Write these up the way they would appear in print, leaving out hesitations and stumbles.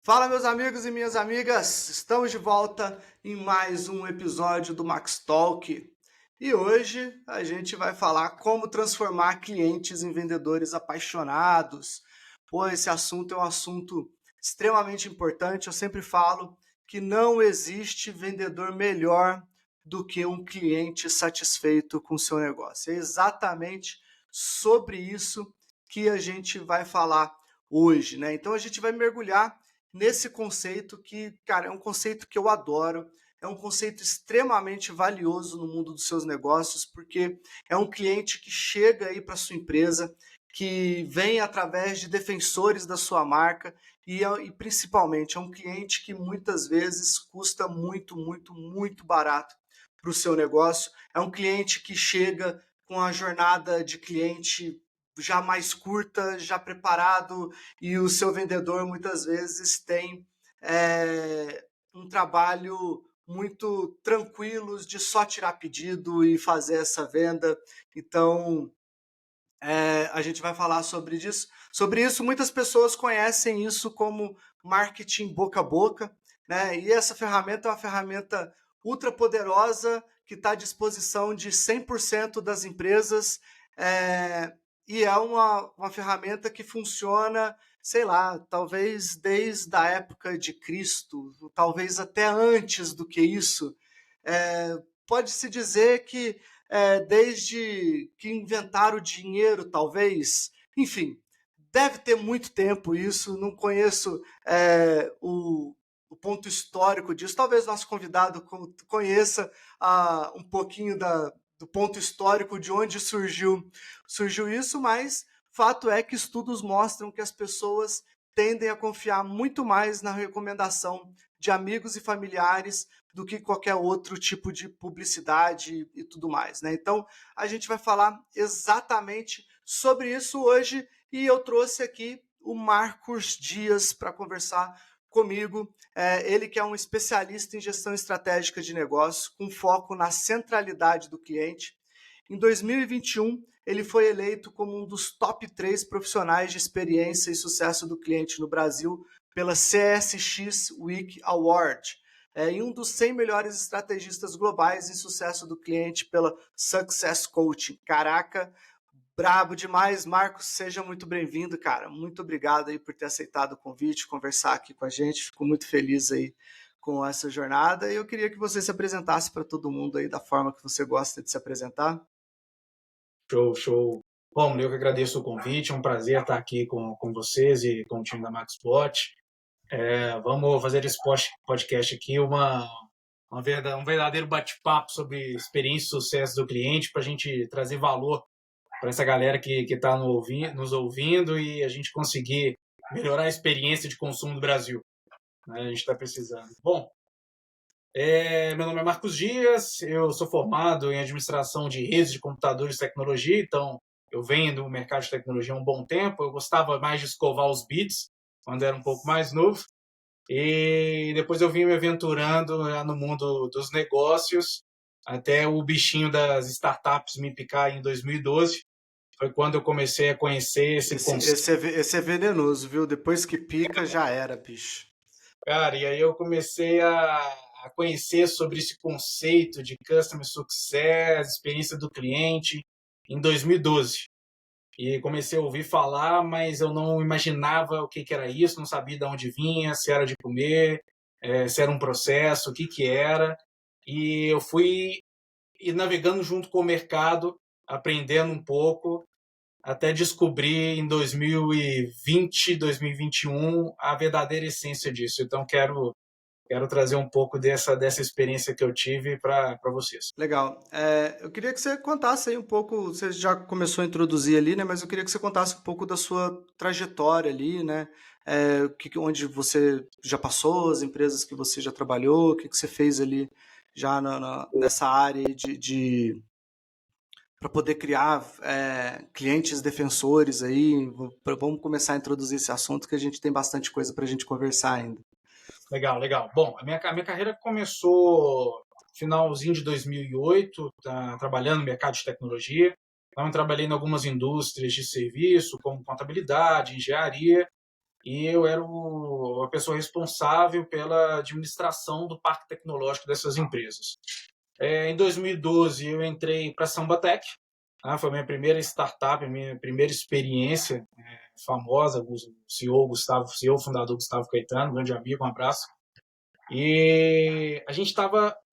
Fala, meus amigos e minhas amigas! Estamos de volta em mais um episódio do Max Talk. E hoje a gente vai falar como transformar clientes em vendedores apaixonados. Pô, esse assunto é um assunto extremamente importante. Eu sempre falo que não existe vendedor melhor do que um cliente satisfeito com o seu negócio. É exatamente sobre isso que a gente vai falar hoje, né? Então a gente vai mergulhar nesse conceito que, cara, é um conceito que eu adoro, é um conceito extremamente valioso no mundo dos seus negócios, porque é um cliente que chega aí para sua empresa, que vem através de defensores da sua marca e principalmente é um cliente que muitas vezes custa muito, muito, muito barato para o seu negócio. É um cliente que chega com a jornada de cliente já mais curta, já preparado, e o seu vendedor muitas vezes tem um trabalho muito tranquilo de só tirar pedido e fazer essa venda. Então, a gente vai falar sobre isso. Sobre isso, muitas pessoas conhecem isso como marketing boca a boca, né? E essa ferramenta é uma ferramenta ultra poderosa que está à disposição de 100% das empresas, é, e é uma ferramenta que funciona, sei lá, talvez desde a época de Cristo, talvez até antes do que isso. Pode-se dizer que desde que inventaram o dinheiro, talvez. Enfim, deve ter muito tempo isso, não conheço o ponto histórico disso. Talvez nosso convidado conheça um pouquinho do ponto histórico de onde surgiu isso, mas fato é que estudos mostram que as pessoas tendem a confiar muito mais na recomendação de amigos e familiares do que qualquer outro tipo de publicidade e tudo mais, né? Então, a gente vai falar exatamente sobre isso hoje e eu trouxe aqui o Marcos Dias para conversar comigo. Ele que é um especialista em gestão estratégica de negócio, com foco na centralidade do cliente. Em 2021, ele foi eleito como um dos top 3 profissionais de experiência e sucesso do cliente no Brasil pela CSX Week Award, e um dos 100 melhores estrategistas globais em sucesso do cliente pela Success Coaching. Caraca, brabo demais, Marcos, seja muito bem-vindo, cara. Muito obrigado aí por ter aceitado o convite, conversar aqui com a gente. Fico muito feliz aí com essa jornada e eu queria que você se apresentasse para todo mundo aí da forma que você gosta de se apresentar. Show, show. Bom, eu que agradeço o convite, é um prazer estar aqui com vocês e com o time da MaxBot. Vamos fazer esse podcast aqui um verdadeiro bate-papo sobre experiência e sucesso do cliente para a gente trazer valor para essa galera que está nos ouvindo e a gente conseguir melhorar a experiência de consumo do Brasil, né? A gente está precisando. Bom, meu nome é Marcos Dias, eu sou formado em administração de redes de computadores e tecnologia, então eu venho do mercado de tecnologia há um bom tempo. Eu gostava mais de escovar os bits quando era um pouco mais novo, e depois eu vim me aventurando no mundo dos negócios até o bichinho das startups me picar em 2012. Foi quando eu comecei a conhecer esse Esse, conceito. esse, é, esse é venenoso, viu? Depois que pica, já era, bicho. Cara, e aí eu comecei a conhecer sobre esse conceito de Customer Success, experiência do cliente, em 2012. E comecei a ouvir falar, mas eu não imaginava o que era isso, não sabia de onde vinha, se era de comer, se era um processo, o que era. E eu fui navegando junto com o mercado, aprendendo um pouco, até descobrir em 2020, 2021 a verdadeira essência disso. Então quero trazer um pouco dessa experiência que eu tive para vocês. Legal. Eu queria que você contasse aí um pouco, você já começou a introduzir ali, né? Mas eu queria que você contasse um pouco da sua trajetória ali, né? Onde você já passou, as empresas que você já trabalhou, o que você fez ali já nessa área aí para poder criar clientes defensores aí. Vamos começar a introduzir esse assunto que a gente tem bastante coisa para a gente conversar ainda. Legal, legal. Bom, a minha carreira começou finalzinho de 2008, trabalhando no mercado de tecnologia. Então, eu trabalhei em algumas indústrias de serviço, como contabilidade, engenharia. e eu era a pessoa responsável pela administração do parque tecnológico dessas empresas. Em 2012, eu entrei para a Sambatec, foi a minha primeira startup, a minha primeira experiência famosa. O CEO fundador Gustavo Caetano, grande amigo, um abraço. E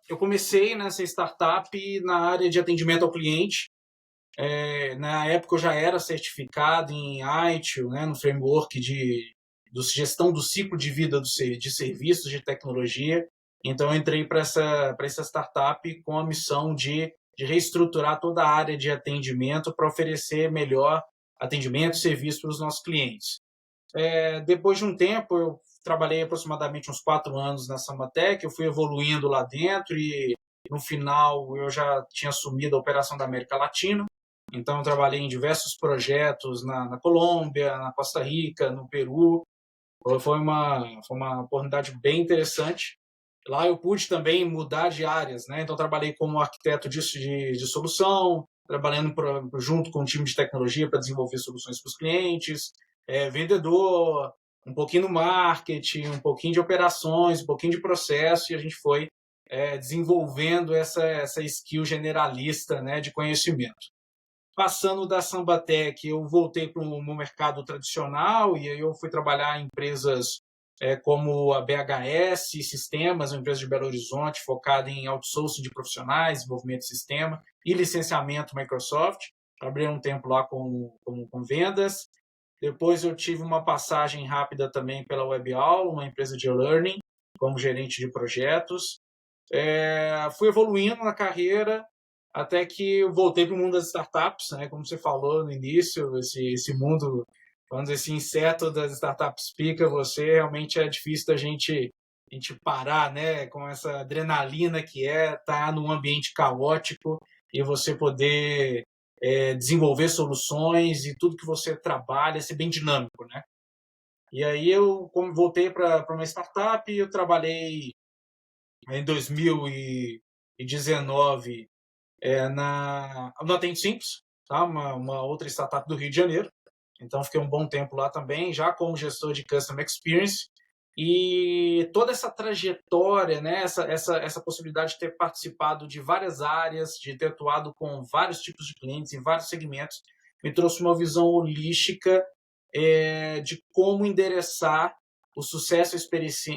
eu comecei nessa startup na área de atendimento ao cliente. Na época eu já era certificado em ITIL, né, no framework de gestão do ciclo de vida de serviços de tecnologia. Então eu entrei para essa startup com a missão de reestruturar toda a área de atendimento para oferecer melhor atendimento e serviço para os nossos clientes. Depois de um tempo, eu trabalhei aproximadamente uns 4 anos na Sambatec, eu fui evoluindo lá dentro e no final eu já tinha assumido a operação da América Latina. Então eu trabalhei em diversos projetos na Colômbia, na Costa Rica, no Peru. Foi uma oportunidade bem interessante. Lá eu pude também mudar de áreas, né? Então trabalhei como arquiteto de solução, trabalhando junto com o time de tecnologia para desenvolver soluções para os clientes, vendedor, um pouquinho no marketing, um pouquinho de operações, um pouquinho de processo, e a gente foi desenvolvendo essa skill generalista, né, de conhecimento. Passando da Sambatec, eu voltei para o mercado tradicional e aí eu fui trabalhar em empresas como a BHS Sistemas, uma empresa de Belo Horizonte focada em outsourcing de profissionais, desenvolvimento de sistema e licenciamento Microsoft. Trabalhei um tempo lá com vendas. Depois eu tive uma passagem rápida também pela WebAula, uma empresa de e-learning, como gerente de projetos. Fui evoluindo na carreira até que eu voltei para o mundo das startups, né? Como você falou no início, esse mundo, quando esse inseto das startups pica você, realmente é difícil da gente parar, né? Com essa adrenalina que estar num ambiente caótico e você poder desenvolver soluções e tudo que você trabalha ser bem dinâmico, né? E aí eu voltei para uma startup, eu trabalhei em 2019 no Atende Simples, tá? Uma outra startup do Rio de Janeiro. Então, fiquei um bom tempo lá também, já como gestor de Customer Experience. E toda essa trajetória, né, essa possibilidade de ter participado de várias áreas, de ter atuado com vários tipos de clientes em vários segmentos, me trouxe uma visão holística de como endereçar o sucesso e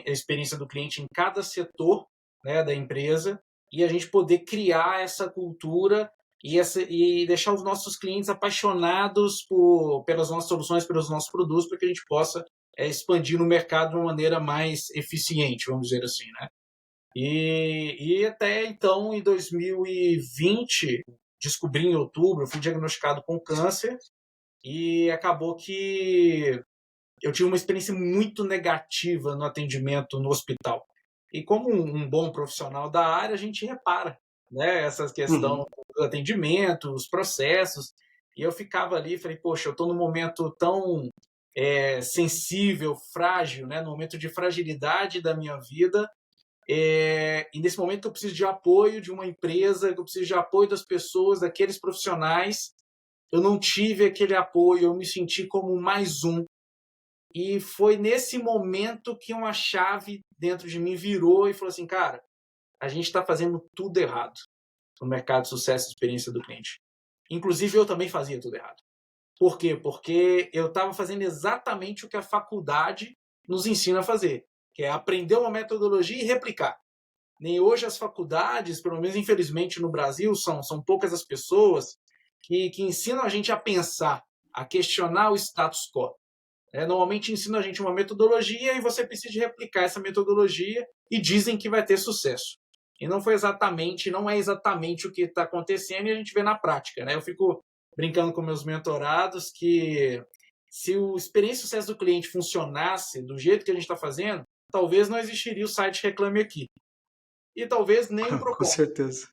a experiência do cliente em cada setor, né, da empresa, e a gente poder criar essa cultura e deixar os nossos clientes apaixonados pelas nossas soluções, pelos nossos produtos, para que a gente possa expandir no mercado de uma maneira mais eficiente, vamos dizer assim, né? E até então, em 2020, descobri em outubro, eu fui diagnosticado com câncer e acabou que eu tive uma experiência muito negativa no atendimento no hospital. E como um bom profissional da área, a gente repara, né, essa questão do atendimento, os processos. E eu ficava ali e falei, poxa, eu estou num momento tão sensível, frágil, né, no momento de fragilidade da minha vida. E nesse momento eu preciso de apoio de uma empresa, eu preciso de apoio das pessoas, daqueles profissionais. Eu não tive aquele apoio, eu me senti como mais um. E foi nesse momento que uma chave dentro de mim virou e falou assim, cara, a gente está fazendo tudo errado no mercado de sucesso e experiência do cliente. Inclusive, eu também fazia tudo errado. Por quê? Porque eu estava fazendo exatamente o que a faculdade nos ensina a fazer, que é aprender uma metodologia e replicar. Nem hoje as faculdades, pelo menos infelizmente no Brasil, são poucas as pessoas que ensinam a gente a pensar, a questionar o status quo. Normalmente ensina a gente uma metodologia e você precisa replicar essa metodologia e dizem que vai ter sucesso. E não é exatamente o que está acontecendo e a gente vê na prática, né? Eu fico brincando com meus mentorados que se o experiência e sucesso do cliente funcionasse do jeito que a gente está fazendo, talvez não existiria o site Reclame Aqui. E talvez nem o Procon. Com certeza.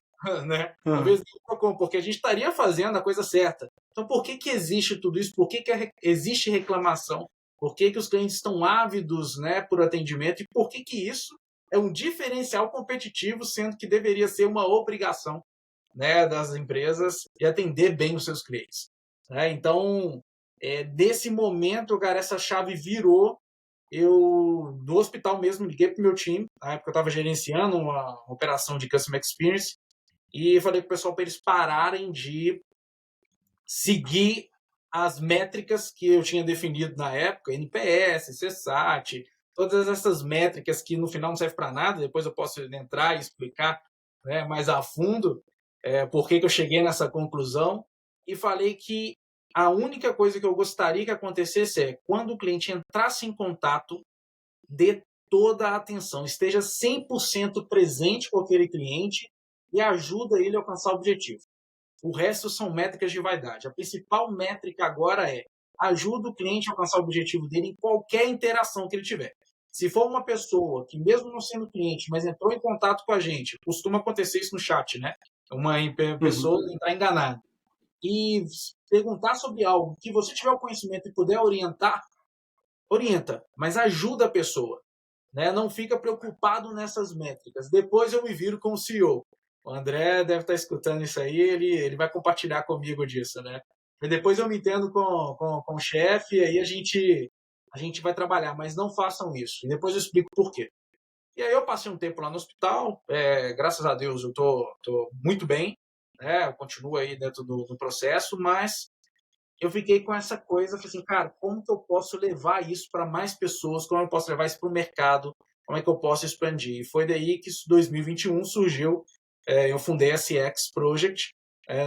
Né? Talvez nem o Procon, porque a gente estaria fazendo a coisa certa. Então, por que existe tudo isso? Por que existe reclamação? Por que os clientes estão ávidos, né, por atendimento? E por que isso é um diferencial competitivo, sendo que deveria ser uma obrigação, né, das empresas de atender bem os seus clientes? Então, desse momento, cara, essa chave virou eu, no hospital mesmo, liguei para o meu time, na época eu estava gerenciando uma operação de Customer Experience, e falei para o pessoal para eles pararem de seguir as métricas que eu tinha definido na época, NPS, CSAT, todas essas métricas que no final não servem para nada, depois eu posso entrar e explicar, né, mais a fundo por que eu cheguei nessa conclusão, e falei que a única coisa que eu gostaria que acontecesse é, quando o cliente entrasse em contato, dê toda a atenção, esteja 100% presente com aquele cliente e ajuda ele a alcançar o objetivo. O resto são métricas de vaidade. A principal métrica agora é ajuda o cliente a alcançar o objetivo dele em qualquer interação que ele tiver. Se for uma pessoa que, mesmo não sendo cliente, mas entrou em contato com a gente, costuma acontecer isso no chat, né? Uma pessoa entrar enganada e perguntar sobre algo que você tiver o conhecimento e puder orientar, orienta, mas ajuda a pessoa. Né? Não fica preocupado nessas métricas. Depois eu me viro com o CEO. O André deve estar escutando isso aí, ele vai compartilhar comigo disso, né? E depois eu me entendo com o chefe, e aí a gente vai trabalhar, mas não façam isso. E depois eu explico por quê. E aí eu passei um tempo lá no hospital, graças a Deus eu tô muito bem, né? Eu continuo aí dentro do processo, mas eu fiquei com essa coisa, falei assim, cara, como que eu posso levar isso para mais pessoas, como eu posso levar isso para o mercado, como é que eu posso expandir? E foi daí que 2021 surgiu, eu fundei a CX Project,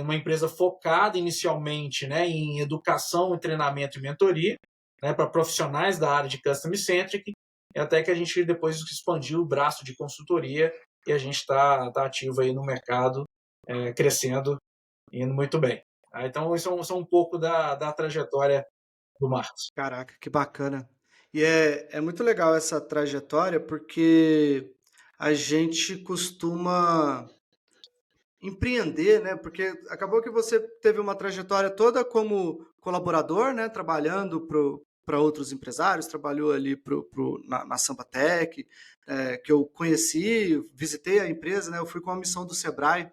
uma empresa focada inicialmente, né, em educação, treinamento e mentoria, né, para profissionais da área de Customer Centric, e até que a gente depois expandiu o braço de consultoria e a gente está ativo aí no mercado, crescendo, indo muito bem. Então, isso é um pouco da trajetória do Marcos. Caraca, que bacana. E é muito legal essa trajetória porque a gente costuma empreender, né? Porque acabou que você teve uma trajetória toda como colaborador, né? Trabalhando para outros empresários, trabalhou ali na Sambatec, que eu conheci, visitei a empresa, né? Eu fui com a missão do Sebrae,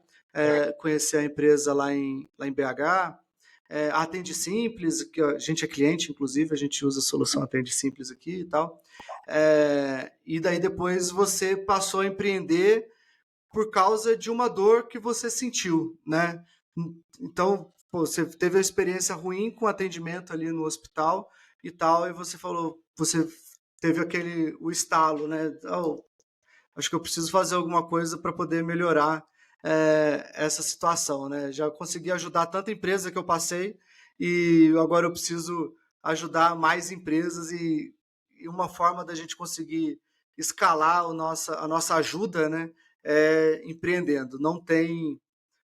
conhecer a empresa lá em BH. A Atende Simples, que a gente é cliente, inclusive, a gente usa a solução Atende Simples aqui e tal. E daí depois você passou a empreender por causa de uma dor que você sentiu, né? Então, pô, você teve a experiência ruim com atendimento ali no hospital e tal, e você falou, você teve o estalo, né? Oh, acho que eu preciso fazer alguma coisa para poder melhorar essa situação, né? Já consegui ajudar tanta empresa que eu passei e agora eu preciso ajudar mais empresas e uma forma da gente conseguir escalar a nossa ajuda, né? Empreendendo. Não tem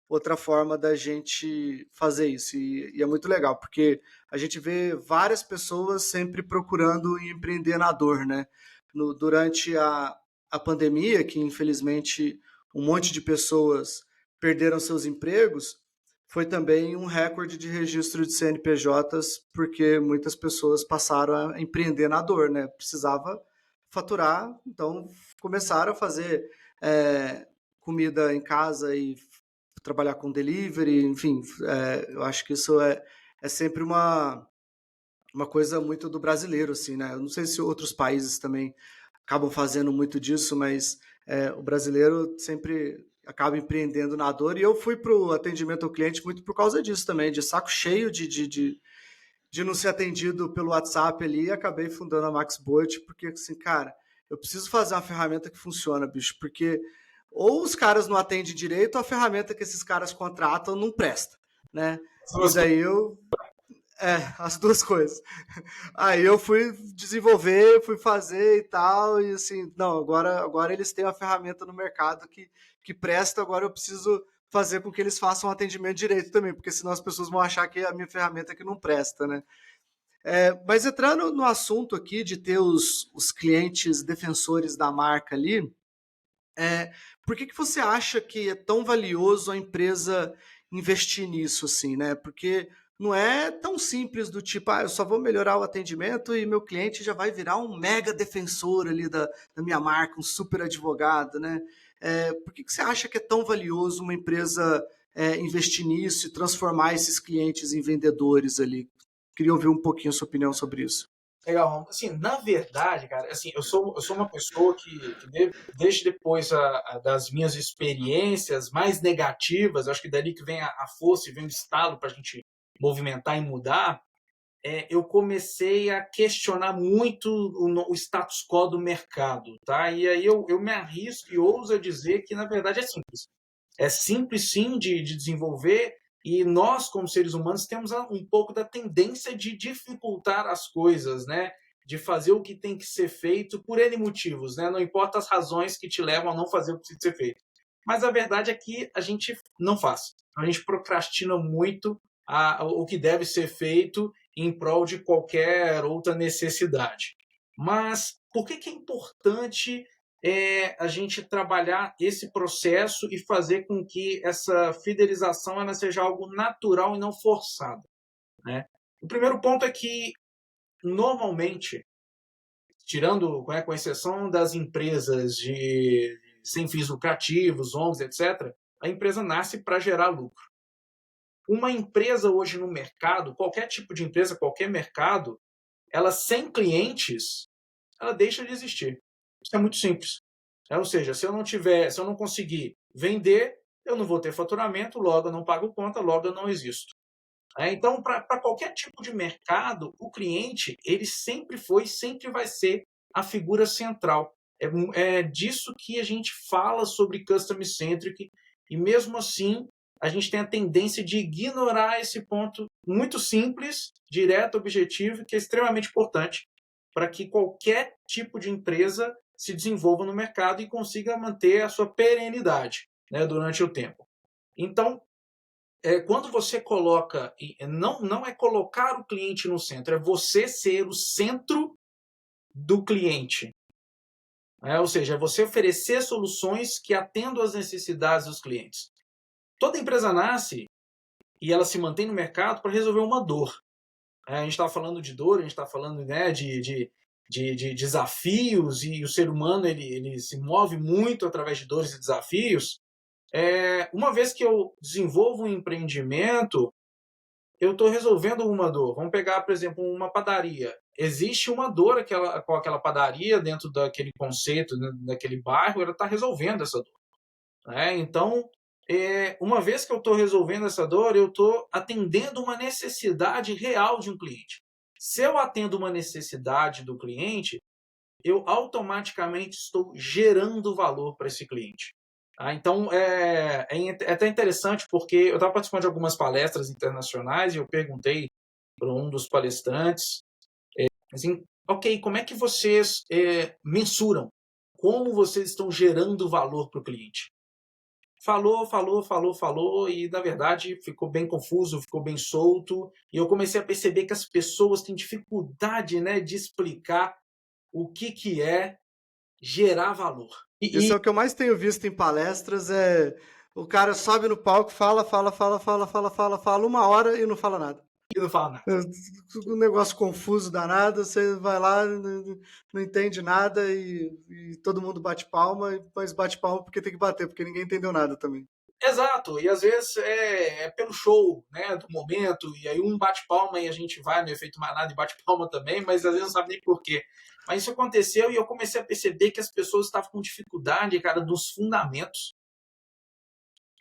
outra forma da gente fazer isso. E é muito legal, porque a gente vê várias pessoas sempre procurando empreender na dor, né? Durante a pandemia, que infelizmente um monte de pessoas perderam seus empregos, foi também um recorde de registro de CNPJs, porque muitas pessoas passaram a empreender na dor, né? Precisava faturar, então começaram a fazer comida em casa e trabalhar com delivery, enfim, eu acho que isso é sempre uma coisa muito do brasileiro, assim, né? Eu não sei se outros países também acabam fazendo muito disso, mas o brasileiro sempre acaba empreendendo na dor. E eu fui para o atendimento ao cliente muito por causa disso também, de saco cheio de não ser atendido pelo WhatsApp ali, e acabei fundando a MaxBot, porque assim, cara, eu preciso fazer uma ferramenta que funciona, bicho, porque ou os caras não atendem direito, ou a ferramenta que esses caras contratam não presta, né? E daí as duas coisas. Aí eu fui desenvolver, fui fazer e tal, e assim, não, agora eles têm uma ferramenta no mercado que presta, agora eu preciso fazer com que eles façam um atendimento direito também, porque senão as pessoas vão achar que a minha ferramenta é que não presta, né? Mas entrando no assunto aqui de ter os clientes defensores da marca ali, por que você acha que é tão valioso a empresa investir nisso, assim, né? Porque não é tão simples do tipo, eu só vou melhorar o atendimento e meu cliente já vai virar um mega defensor ali da minha marca, um super advogado, né? Por que você acha que é tão valioso uma empresa investir nisso e transformar esses clientes em vendedores ali? Queria ouvir um pouquinho a sua opinião sobre isso. Legal. Assim, na verdade, cara, assim, eu sou uma pessoa que desde depois das minhas experiências mais negativas, acho que dali que vem a força e vem o estalo para a gente movimentar e mudar, eu comecei a questionar muito o status quo do mercado, tá? E aí eu me arrisco e ouso a dizer que, na verdade, é simples. É simples, sim, de desenvolver, e nós, como seres humanos, temos um pouco da tendência de dificultar as coisas, né? De fazer o que tem que ser feito por N motivos, né? Não importa as razões que te levam a não fazer o que precisa ser feito. Mas a verdade é que a gente não faz. A gente procrastina muito o que deve ser feito em prol de qualquer outra necessidade. Mas por que é importante a gente trabalhar esse processo e fazer com que essa fidelização ela seja algo natural e não forçado, né? O primeiro ponto é que, normalmente, tirando, com exceção das empresas sem fins lucrativos, ONGs, etc., a empresa nasce para gerar lucro. Uma empresa hoje no mercado, qualquer tipo de empresa, qualquer mercado, ela sem clientes, ela deixa de existir. Isso é muito simples. Ou seja, se eu não conseguir vender, eu não vou ter faturamento, logo eu não pago conta, logo eu não existo. Então, para qualquer tipo de mercado, o cliente ele sempre foi, sempre vai ser a figura central. É disso que a gente fala sobre Customer Centric, e mesmo assim a gente tem a tendência de ignorar esse ponto muito simples, direto, objetivo, que é extremamente importante para que qualquer tipo de empresa se desenvolva no mercado e consiga manter a sua perenidade, né, durante o tempo. Então, quando você coloca, não é colocar o cliente no centro, é você ser o centro do cliente. Ou seja, é você oferecer soluções que atendam às necessidades dos clientes. Toda empresa nasce e ela se mantém no mercado para resolver uma dor. A gente está falando de dor, a gente está falando, né, de desafios, e o ser humano ele se move muito através de dores e desafios. Uma vez que eu desenvolvo um empreendimento, eu estou resolvendo uma dor. Vamos pegar, por exemplo, uma padaria. Existe uma dor com aquela padaria dentro daquele conceito, né, daquele bairro, ela está resolvendo essa dor. Então, uma vez que eu estou resolvendo essa dor, eu estou atendendo uma necessidade real de um cliente. Se eu atendo uma necessidade do cliente, eu automaticamente estou gerando valor para esse cliente. Então, é até interessante, porque eu estava participando de algumas palestras internacionais e eu perguntei para um dos palestrantes, assim, ok, como é que vocês mensuram? Como vocês estão gerando valor para o cliente? Falou, e na verdade ficou bem confuso, ficou bem solto, e eu comecei a perceber que as pessoas têm dificuldade, né, de explicar o que é gerar valor. Isso é o que eu mais tenho visto em palestras, o cara sobe no palco, fala uma hora e não fala nada. E não fala nada. Um negócio confuso danado, você vai lá, não entende nada e todo mundo bate palma, mas bate palma porque tem que bater, porque ninguém entendeu nada também. Exato, e às vezes é pelo show, né, do momento, e aí um bate palma e a gente vai no efeito manada e bate palma também, mas às vezes não sabe nem por quê. Mas isso aconteceu e eu comecei a perceber que as pessoas estavam com dificuldade, cara, dos fundamentos.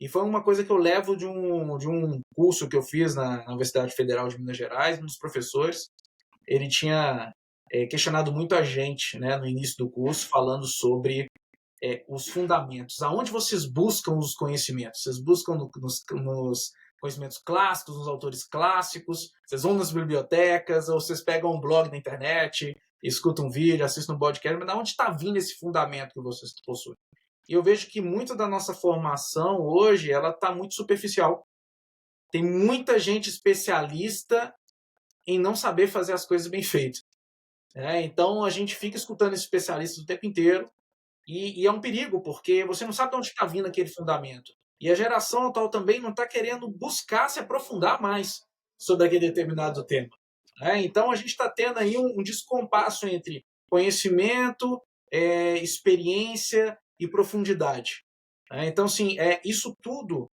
E foi uma coisa que eu levo de um curso que eu fiz na Universidade Federal de Minas Gerais. Um dos professores, ele tinha questionado muito a gente, né, no início do curso, falando sobre os fundamentos. Aonde vocês buscam os conhecimentos? Vocês buscam nos conhecimentos clássicos, nos autores clássicos? Vocês vão nas bibliotecas? Ou vocês pegam um blog na internet, escutam um vídeo, assistem um podcast? Mas de onde está vindo esse fundamento que vocês possuem? E eu vejo que muita da nossa formação hoje ela está muito superficial. Tem muita gente especialista em não saber fazer as coisas bem feitas. Então a gente fica escutando esses especialistas o tempo inteiro, e é um perigo, porque você não sabe de onde está vindo aquele fundamento. E a geração atual também não está querendo buscar se aprofundar mais sobre aquele determinado tema. Então a gente está tendo aí um descompasso entre conhecimento, experiência e profundidade. Então, assim, isso tudo,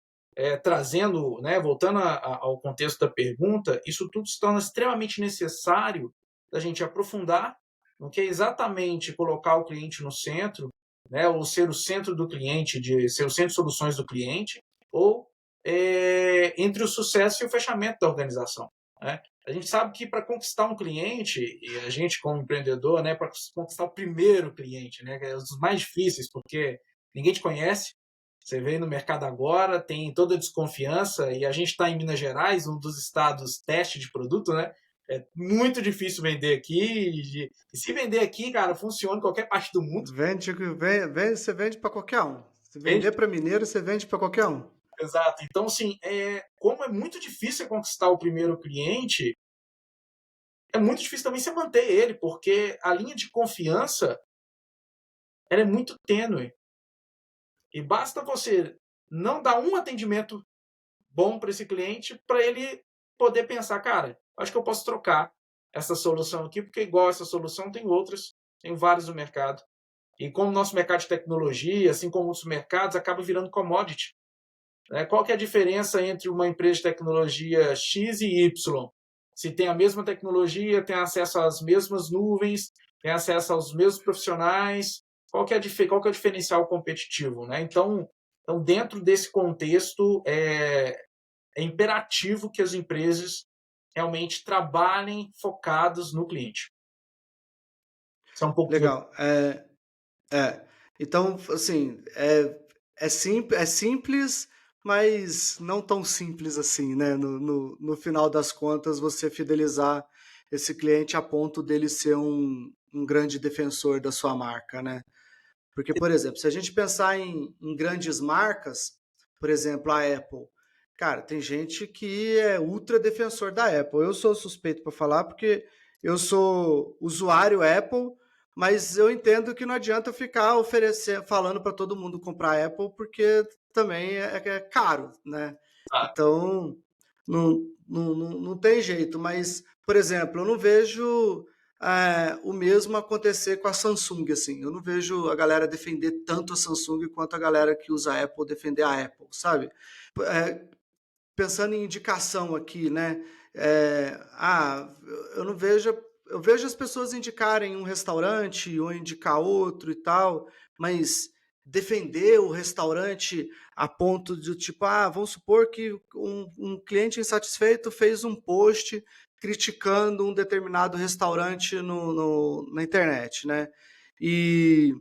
trazendo, né, voltando ao contexto da pergunta, isso tudo se torna extremamente necessário da gente aprofundar, não que é exatamente colocar o cliente no centro, né, ou ser o centro do cliente, de ser o centro de soluções do cliente, ou entre o sucesso e o fechamento da organização, né? A gente sabe que para conquistar um cliente, e a gente como empreendedor, né, para conquistar o primeiro cliente, né, que é um dos mais difíceis, porque ninguém te conhece, você veio no mercado agora, tem toda a desconfiança, e a gente está em Minas Gerais, um dos estados teste de produto, né? É muito difícil vender aqui, e se vender aqui, cara, funciona em qualquer parte do mundo. Você vende para qualquer um. Se Vende. vender para mineiro, você vende para qualquer um. Exato. Então, assim, como é muito difícil conquistar o primeiro cliente, é muito difícil também você manter ele, porque a linha de confiança ela é muito tênue. E basta você não dar um atendimento bom para esse cliente para ele poder pensar, cara, acho que eu posso trocar essa solução aqui, porque igual essa solução tem outras, tem várias no mercado. E como o nosso mercado de tecnologia, assim como outros mercados, acaba virando commodity. Né? Qual que é a diferença entre uma empresa de tecnologia X e Y? Se tem a mesma tecnologia, tem acesso às mesmas nuvens, tem acesso aos mesmos profissionais, qual que é o diferencial competitivo? Né? Então, dentro desse contexto, é imperativo que as empresas realmente trabalhem focadas no cliente. Isso é um pouco do... Legal. É. Então, assim, é simples, mas não tão simples assim, né? No final das contas, você fidelizar esse cliente a ponto dele ser um grande defensor da sua marca, né? Porque, por exemplo, se a gente pensar em grandes marcas, por exemplo, a Apple, cara, tem gente que é ultra defensor da Apple. Eu sou suspeito para falar porque eu sou usuário Apple, mas eu entendo que não adianta ficar falando para todo mundo comprar Apple, porque também é caro, né? Ah, Então, não tem jeito. Mas, por exemplo, eu não vejo o mesmo acontecer com a Samsung, assim. Eu não vejo a galera defender tanto a Samsung quanto a galera que usa a Apple defender a Apple, sabe? É, pensando em indicação aqui, né? Eu não vejo. Eu vejo as pessoas indicarem um restaurante ou indicar outro e tal, mas defender o restaurante a ponto de tipo, vamos supor que um cliente insatisfeito fez um post criticando um determinado restaurante na internet, né? E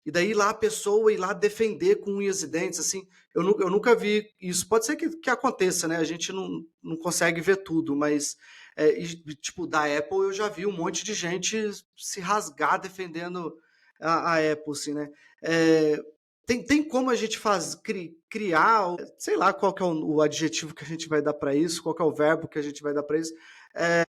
e daí lá a pessoa ir lá defender com unhas e dentes, assim, eu nunca vi isso. Pode ser que aconteça, né? A gente não consegue ver tudo, mas, tipo, da Apple eu já vi um monte de gente se rasgar defendendo a Apple, assim, né? É, tem como a gente criar, sei lá qual que é o adjetivo que a gente vai dar para isso, qual que é o verbo que a gente vai dar para isso,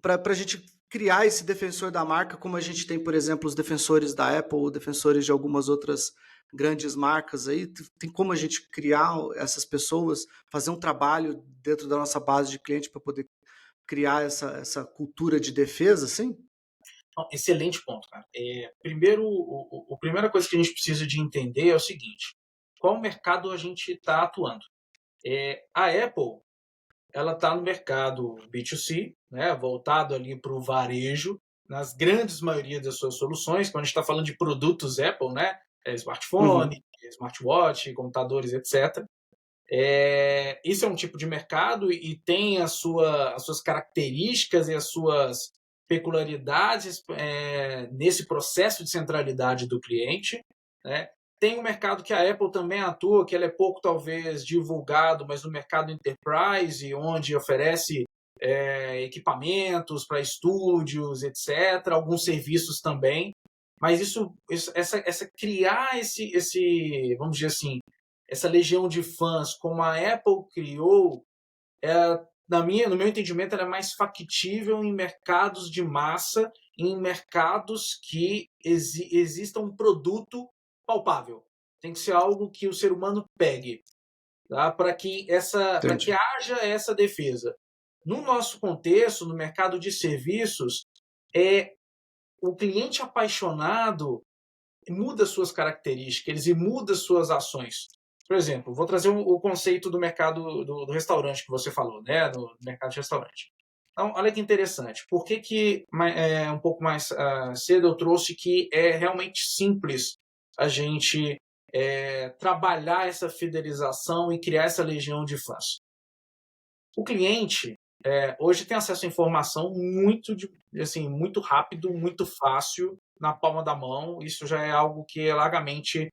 para a gente criar esse defensor da marca, como a gente tem, por exemplo, os defensores da Apple, ou defensores de algumas outras grandes marcas aí. Tem como a gente criar essas pessoas, fazer um trabalho dentro da nossa base de cliente para poder criar essa cultura de defesa, assim? excelente ponto, cara. Primeiro, a primeira coisa que a gente precisa de entender é o seguinte: qual mercado a gente está atuando? A Apple, ela está no mercado B2C, né, voltado ali para o varejo, nas grandes maioria das suas soluções. Quando a gente está falando de produtos Apple, né, Uhum. smartphone, smartwatch, computadores, etc. Esse é um tipo de mercado e tem as suas características e as suas peculiaridades nesse processo de centralidade do cliente, né? Tem um mercado que a Apple também atua, que ele é pouco talvez divulgado, mas no mercado enterprise, onde oferece equipamentos para estúdios, etc., alguns serviços também. Mas essa criar vamos dizer assim, essa legião de fãs como a Apple criou, no meu entendimento, ela é mais factível em mercados de massa, em mercados que exista um produto palpável. Tem que ser algo que o ser humano pegue, tá? Para que Entendi. haja essa defesa. No nosso contexto, no mercado de serviços, o cliente apaixonado muda suas características e muda suas ações. Por exemplo, vou trazer o conceito do mercado do restaurante que você falou, né? No mercado de restaurante. Então, olha que interessante. Por que um pouco mais cedo eu trouxe que é realmente simples a gente trabalhar essa fidelização e criar essa legião de fãs? O cliente hoje tem acesso à informação muito rápido, muito fácil, na palma da mão. Isso já é algo que é largamente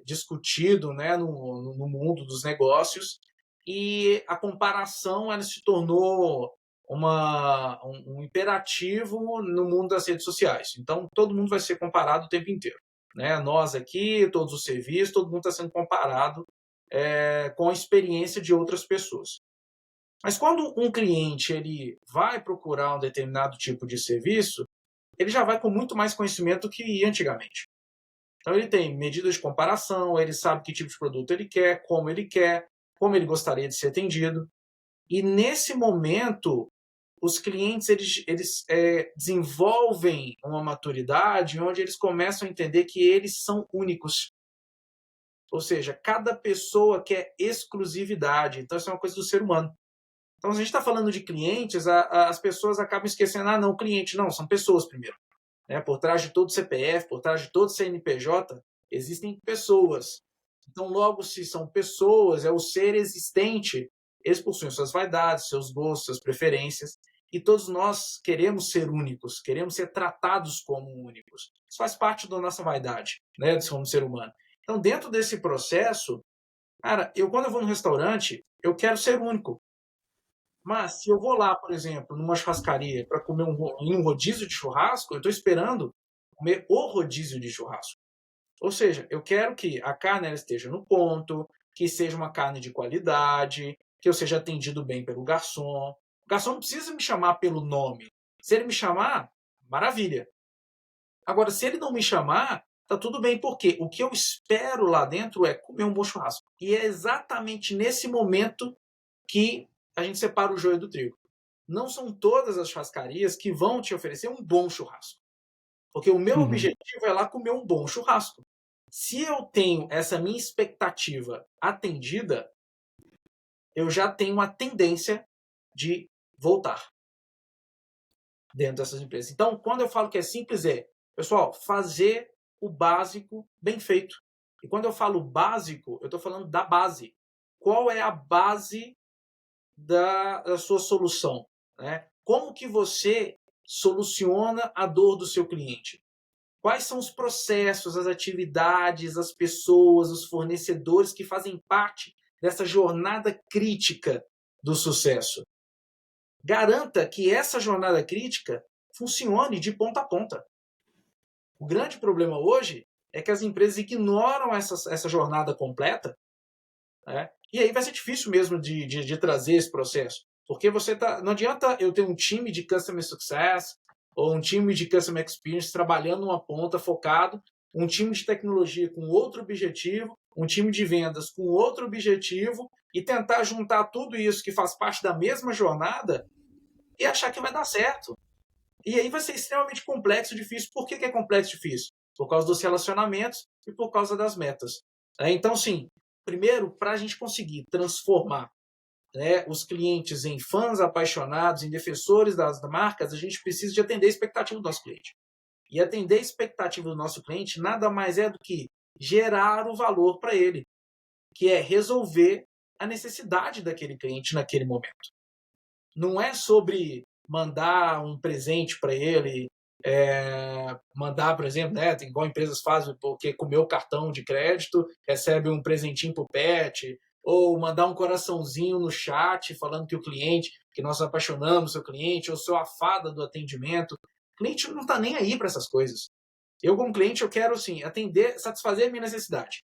discutido, né, no mundo dos negócios. E a comparação ela se tornou um imperativo no mundo das redes sociais. Então, todo mundo vai ser comparado o tempo inteiro. Né? Nós aqui, todos os serviços, todo mundo está sendo comparado com a experiência de outras pessoas. Mas quando um cliente ele vai procurar um determinado tipo de serviço, ele já vai com muito mais conhecimento do que ia antigamente. Então ele tem medidas de comparação, ele sabe que tipo de produto ele quer, como ele gostaria de ser atendido. E nesse momento, os clientes eles desenvolvem uma maturidade onde eles começam a entender que eles são únicos. Ou seja, cada pessoa quer exclusividade. Então, isso é uma coisa do ser humano. Então, se a gente está falando de clientes, as pessoas acabam esquecendo, não, cliente, não, são pessoas primeiro. Né? Por trás de todo CPF, por trás de todo CNPJ, existem pessoas. Então, logo, se são pessoas, é o ser existente, eles possuem suas vaidades, seus gostos, suas preferências, e todos nós queremos ser únicos, queremos ser tratados como únicos. Isso faz parte da nossa vaidade, né, como ser humano. Então, dentro desse processo, cara, quando eu vou no restaurante, eu quero ser único. Mas se eu vou lá, por exemplo, numa churrascaria para comer em um rodízio de churrasco, eu estou esperando comer o rodízio de churrasco. Ou seja, eu quero que a carne ela esteja no ponto, que seja uma carne de qualidade, que eu seja atendido bem pelo garçom. O garçom não precisa me chamar pelo nome. Se ele me chamar, maravilha. Agora, se ele não me chamar, tá tudo bem, porque o que eu espero lá dentro é comer um bom churrasco. E é exatamente nesse momento que a gente separa o joio do trigo. Não são todas as churrascarias que vão te oferecer um bom churrasco. Porque o meu objetivo é lá comer um bom churrasco. Se eu tenho essa minha expectativa atendida, eu já tenho uma tendência de voltar dentro dessas empresas. Então, quando eu falo que é simples, pessoal, fazer o básico bem feito. E quando eu falo básico, eu estou falando da base. Qual é a base da sua solução? Né? Como que você soluciona a dor do seu cliente? Quais são os processos, as atividades, as pessoas, os fornecedores que fazem parte dessa jornada crítica do sucesso? Garanta que essa jornada crítica funcione de ponta a ponta. O grande problema hoje é que as empresas ignoram essa jornada completa, né? E aí vai ser difícil mesmo de trazer esse processo. Porque não adianta eu ter um time de Customer Success ou um time de Customer Experience trabalhando numa ponta focado, um time de tecnologia com outro objetivo, um time de vendas com outro objetivo e tentar juntar tudo isso que faz parte da mesma jornada e achar que vai dar certo. E aí vai ser extremamente complexo e difícil. Por que é complexo e difícil? Por causa dos relacionamentos e por causa das metas. Então, sim, primeiro, para a gente conseguir transformar, né, os clientes em fãs apaixonados, em defensores das marcas, a gente precisa de atender a expectativa do nosso cliente. E atender a expectativa do nosso cliente nada mais é do que gerar o valor para ele, que é resolver a necessidade daquele cliente naquele momento. Não é sobre mandar um presente para ele, mandar, por exemplo, né, igual empresas fazem, porque comeu cartão de crédito, recebe um presentinho para o pet, ou mandar um coraçãozinho no chat falando que o cliente, que nós apaixonamos seu cliente, ou sou a fada do atendimento. O cliente não está nem aí para essas coisas. Eu, como cliente, eu quero, assim, atender, satisfazer a minha necessidade.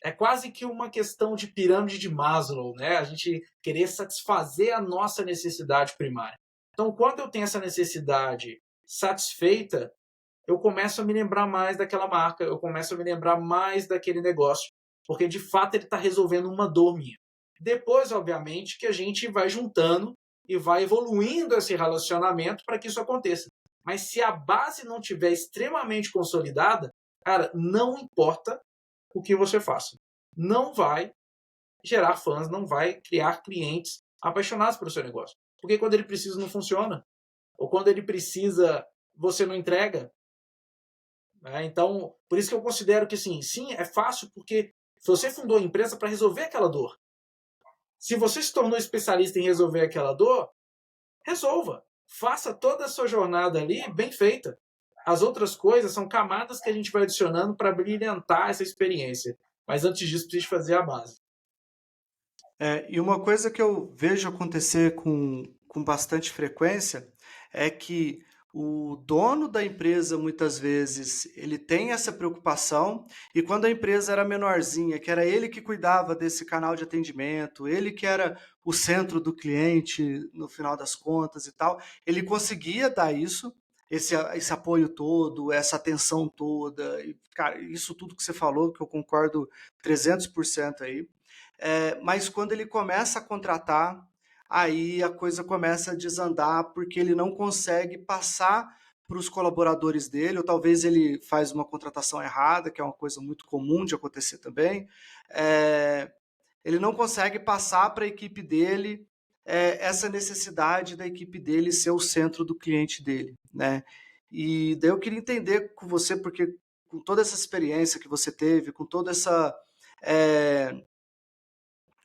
É quase que uma questão de pirâmide de Maslow, né? A gente querer satisfazer a nossa necessidade primária. Então, quando eu tenho essa necessidade satisfeita, eu começo a me lembrar mais daquela marca, eu começo a me lembrar mais daquele negócio, porque de fato ele está resolvendo uma dor minha. Depois, obviamente, que a gente vai juntando e vai evoluindo esse relacionamento para que isso aconteça. Mas se a base não estiver extremamente consolidada, cara, não importa o que você faça. Não vai gerar fãs, não vai criar clientes apaixonados pelo seu negócio. porque quando ele precisa não funciona. Ou quando ele precisa, você não entrega. Né? Então, por isso que eu considero que sim, é fácil, porque você fundou a empresa para resolver aquela dor. Se você se tornou especialista em resolver aquela dor, resolva. Faça toda a sua jornada ali bem feita. As outras coisas são camadas que a gente vai adicionando para brilhantar essa experiência. Mas antes disso, precisa fazer a base. E uma coisa que eu vejo acontecer com bastante frequência é que o dono da empresa, muitas vezes, ele tem essa preocupação, e quando a empresa era menorzinha, que era ele que cuidava desse canal de atendimento, ele que era o centro do cliente, no final das contas e tal, ele conseguia dar isso, esse apoio todo, essa atenção toda, e, cara, isso tudo que você falou, que eu concordo 300% aí. Mas quando ele começa a contratar, aí a coisa começa a desandar, porque ele não consegue passar para os colaboradores dele, ou talvez ele faz uma contratação errada, que é uma coisa muito comum de acontecer também. Ele não consegue passar para a equipe dele essa necessidade da equipe dele ser o centro do cliente dele, né? E daí eu queria entender com você, porque com toda essa experiência que você teve, é,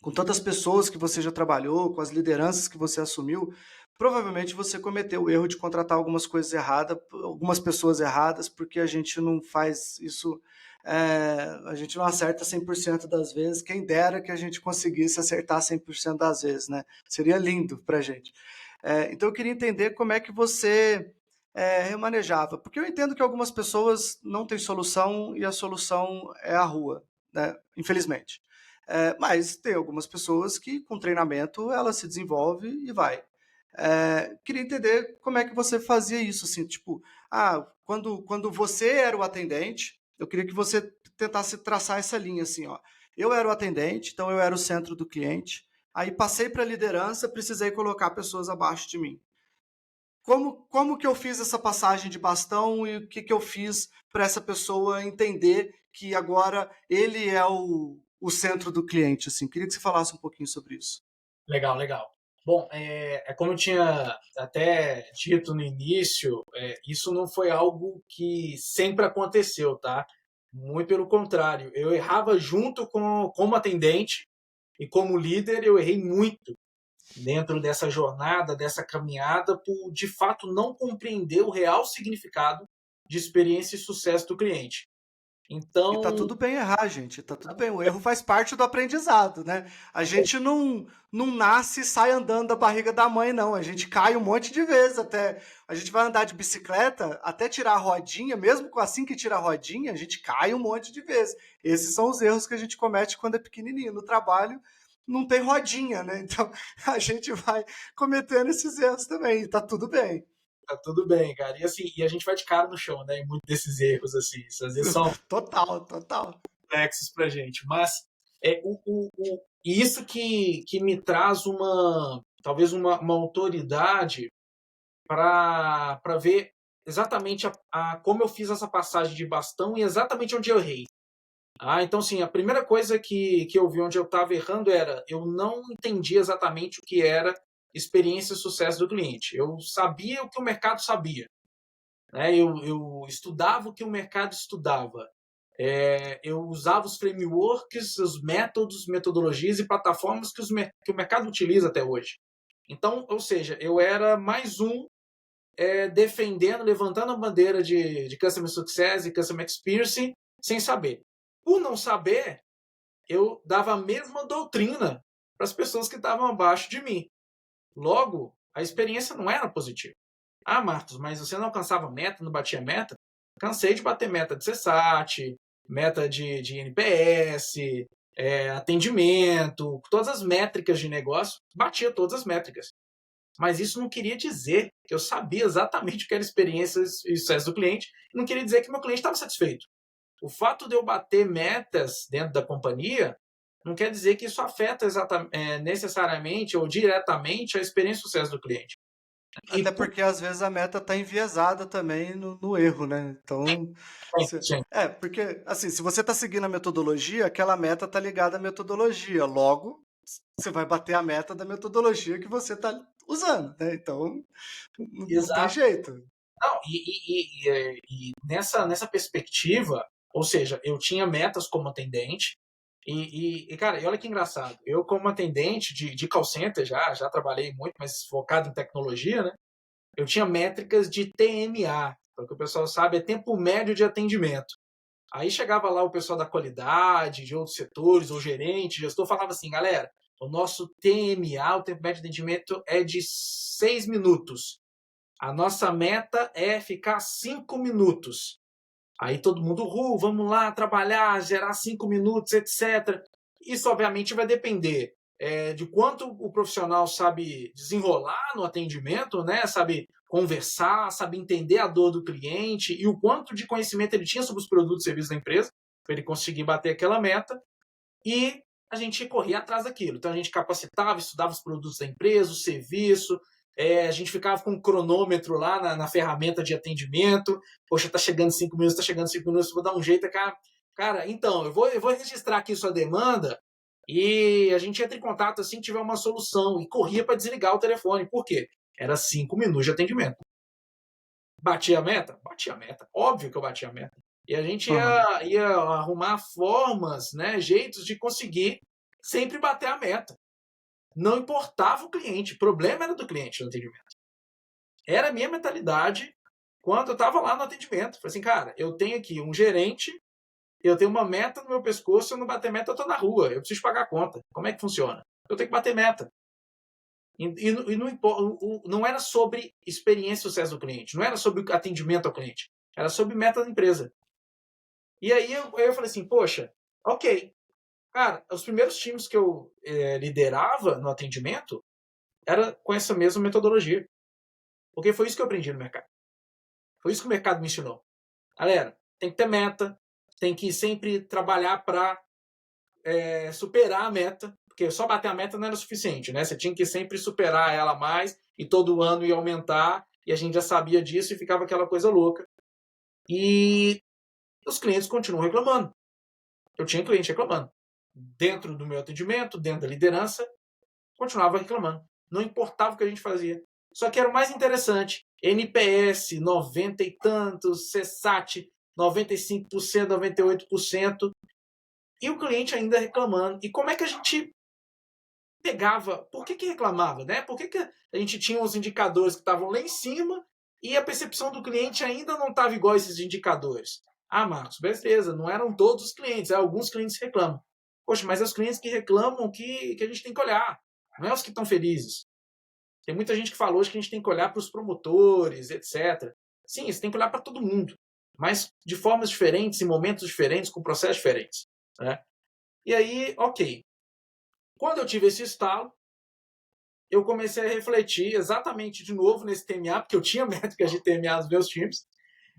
com tantas pessoas que você já trabalhou, com as lideranças que você assumiu, provavelmente você cometeu o erro de contratar algumas coisas erradas, algumas pessoas erradas, porque a gente não faz isso, a gente não acerta 100% das vezes. Quem dera que a gente conseguisse acertar 100% das vezes, né? Seria lindo para a gente. Então eu queria entender como é que você remanejava, porque eu entendo que algumas pessoas não têm solução e a solução é a rua, né? Infelizmente. Mas tem algumas pessoas que, com treinamento, ela se desenvolve e vai. Queria entender como é que você fazia isso, assim, tipo, quando você era o atendente, eu queria que você tentasse traçar essa linha, assim, ó. Eu era o atendente, então eu era o centro do cliente, aí passei para a liderança, precisei colocar pessoas abaixo de mim. Como que eu fiz essa passagem de bastão e o que, que eu fiz para essa pessoa entender que agora ele é o centro do cliente? Assim, queria que você falasse um pouquinho sobre isso. Legal, legal. Bom, como eu tinha até dito no início, isso não foi algo que sempre aconteceu, tá? Muito pelo contrário, eu errava junto como atendente e como líder, eu errei muito dentro dessa jornada, dessa caminhada, por de fato não compreender o real significado de experiência e sucesso do cliente. E tá Então, tudo bem errar, gente. Tá tudo bem. O erro faz parte do aprendizado, né? A gente não nasce e sai andando da barriga da mãe, não. A gente cai um monte de vezes até. A gente vai andar de bicicleta até tirar a rodinha, mesmo assim que tira a rodinha, a gente cai um monte de vezes. Esses são os erros que a gente comete quando é pequenininho. No trabalho não tem rodinha, né? Então a gente vai cometendo esses erros também. E tá tudo bem. tá tudo bem, cara. E assim, e a gente vai de cara no chão, né? Em muitos desses erros, assim. Isso, às vezes são Total, total. complexos pra gente. Mas e isso que me traz talvez uma autoridade para ver exatamente como eu fiz essa passagem de bastão e exatamente onde eu errei. Então, sim, a primeira coisa que eu vi onde eu estava errando era eu não entendi exatamente o que era experiência e sucesso do cliente. Eu sabia o que o mercado sabia. Né? Eu estudava o que o mercado estudava. Eu usava os frameworks, os métodos, metodologias e plataformas que o mercado utiliza até hoje. Então, ou seja, eu era mais um defendendo, levantando a bandeira de Customer Success e Customer Experience sem saber. Por não saber, eu dava a mesma doutrina para as pessoas que estavam abaixo de mim. Logo, a experiência não era positiva. Marcos, mas você não alcançava meta, não batia meta? Cansei de bater meta de CSAT, meta de NPS, atendimento, todas as métricas de negócio, batia todas as métricas. Mas isso não queria dizer que eu sabia exatamente o que era experiência e sucesso do cliente, e não queria dizer que meu cliente estava satisfeito. O fato de eu bater metas dentro da companhia não quer dizer que isso afeta necessariamente ou diretamente a experiência e sucesso do cliente. Até porque às vezes a meta está enviesada também no erro, né? Então, Sim. porque assim, se você está seguindo a metodologia, aquela meta está ligada à metodologia. Logo, você vai bater a meta da metodologia que você está usando, né? Então, não tem Exato. jeito. Não, e nessa perspectiva, ou seja, eu tinha metas como atendente, cara, e olha que engraçado, eu como atendente de call center já trabalhei muito, mas focado em tecnologia, né? Eu tinha métricas de TMA, para que o pessoal sabe, é tempo médio de atendimento. Aí chegava lá o pessoal da qualidade, de outros setores, ou gerente, gestor, falava assim, galera, o nosso TMA, o tempo médio de atendimento, é de 6 minutos. A nossa meta é ficar 5 minutos. Aí todo mundo, vamos lá trabalhar, gerar 5 minutos, etc. Isso, obviamente, vai depender de quanto o profissional sabe desenrolar no atendimento, né? Sabe conversar, sabe entender a dor do cliente e o quanto de conhecimento ele tinha sobre os produtos e serviços da empresa, para ele conseguir bater aquela meta. E a gente corria atrás daquilo. Então a gente capacitava, estudava os produtos da empresa, o serviço, a gente ficava com um cronômetro lá na ferramenta de atendimento. Poxa, tá chegando 5 minutos, tá chegando 5 minutos, vou dar um jeito, cara. Cara, então, eu vou registrar aqui sua demanda e a gente entra em contato assim que tiver uma solução. E corria para desligar o telefone. Por quê? Era 5 minutos de atendimento. Batia a meta? Batia a meta. Óbvio que eu batia a meta. E a gente ia arrumar formas, né, jeitos de conseguir sempre bater a meta. Não importava o cliente, o problema era do cliente no atendimento. Era a minha mentalidade quando eu estava lá no atendimento. Falei assim, cara, eu tenho aqui um gerente, eu tenho uma meta no meu pescoço, se eu não bater meta, eu estou na rua, eu preciso pagar a conta. Como é que funciona? Eu tenho que bater meta. E não era sobre experiência e sucesso do cliente, não era sobre atendimento ao cliente, era sobre meta da empresa. E aí eu falei assim, poxa, ok. Cara, os primeiros times que eu liderava no atendimento era com essa mesma metodologia. Porque foi isso que eu aprendi no mercado. Foi isso que o mercado me ensinou. Galera, tem que ter meta, tem que sempre trabalhar para superar a meta, porque só bater a meta não era o suficiente, né? Você tinha que sempre superar ela mais e todo ano ia aumentar e a gente já sabia disso e ficava aquela coisa louca. E os clientes continuam reclamando. Eu tinha cliente reclamando. Dentro do meu atendimento, dentro da liderança, continuava reclamando. Não importava o que a gente fazia. Só que era o mais interessante. NPS, 90 e tantos, CSAT, 95%, 98%. E o cliente ainda reclamando. E como é que a gente pegava? Por que reclamava, né? Por que a gente tinha os indicadores que estavam lá em cima e a percepção do cliente ainda não estava igual a esses indicadores? Ah, Marcos, beleza, não eram todos os clientes, alguns clientes reclamam. Poxa, mas é os clientes que reclamam que a gente tem que olhar, não é os que estão felizes. Tem muita gente que fala hoje que a gente tem que olhar para os promotores, etc. Sim, você tem que olhar para todo mundo, mas de formas diferentes, em momentos diferentes, com processos diferentes. Né? E aí, ok. Quando eu tive esse estalo, eu comecei a refletir exatamente de novo nesse TMA, porque eu tinha métricas de TMA nos meus times,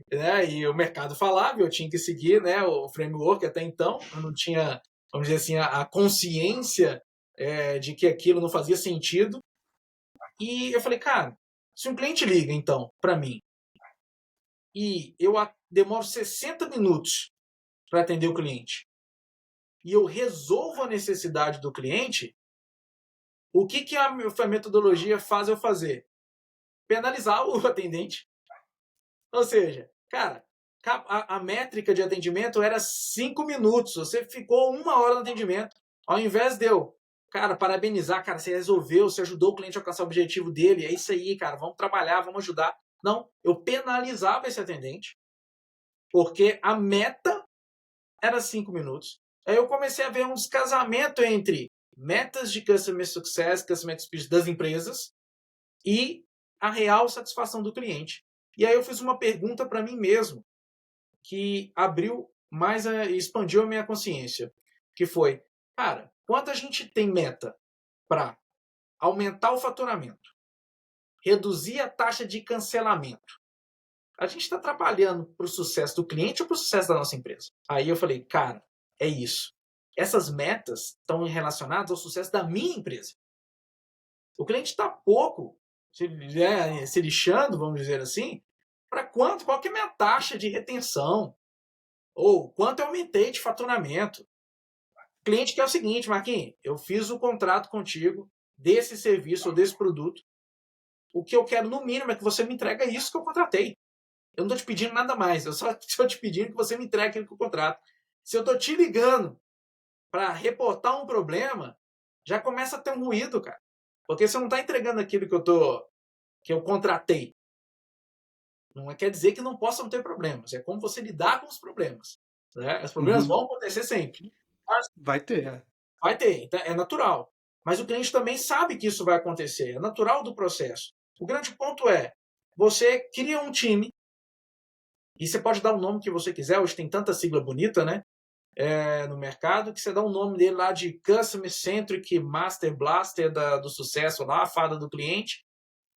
né? E o mercado falava, eu tinha que seguir, né, o framework até então, eu não tinha, vamos dizer assim, a consciência de que aquilo não fazia sentido. E eu falei, cara, se um cliente liga, então, para mim, e eu demoro 60 minutos para atender o cliente, e eu resolvo a necessidade do cliente, o que a metodologia faz eu fazer? Penalizar o atendente. Ou seja, cara, a métrica de atendimento era 5 minutos. Você ficou 1 hora no atendimento. Ao invés de eu, cara, parabenizar, cara, você resolveu, você ajudou o cliente a alcançar o objetivo dele. É isso aí, cara, vamos trabalhar, vamos ajudar. Não, eu penalizava esse atendente, porque a meta era 5 minutos. Aí eu comecei a ver um descasamento entre metas de Customer Success, Customer Experience das empresas e a real satisfação do cliente. E aí eu fiz uma pergunta para mim mesmo, que abriu mais e expandiu a minha consciência, que foi, cara, quanto a gente tem meta para aumentar o faturamento, reduzir a taxa de cancelamento, a gente está trabalhando para o sucesso do cliente ou para o sucesso da nossa empresa? Aí eu falei, cara, é isso. Essas metas estão relacionadas ao sucesso da minha empresa. O cliente está pouco se lixando, vamos dizer assim, para quanto, qual que é a minha taxa de retenção, ou quanto eu aumentei de faturamento. O cliente quer o seguinte, Marquinhos, eu fiz o contrato contigo desse serviço ou desse produto, o que eu quero, no mínimo, é que você me entregue isso que eu contratei. Eu não estou te pedindo nada mais. Eu só estou te pedindo que você me entregue aquilo que eu contrato. Se eu estou te ligando para reportar um problema, já começa a ter um ruído, cara. Porque você não está entregando aquilo que eu contratei. Não quer dizer que não possam ter problemas. É como você lidar com os problemas. Né? Os problemas vão acontecer sempre. Mas Vai ter. vai ter, então é natural. Mas o cliente também sabe que isso vai acontecer. É natural do processo. O grande ponto é, você cria um time, e você pode dar o nome que você quiser, hoje tem tanta sigla bonita, né? No mercado, que você dá o nome dele lá de Customer Centric Master Blaster do sucesso lá, a fada do cliente,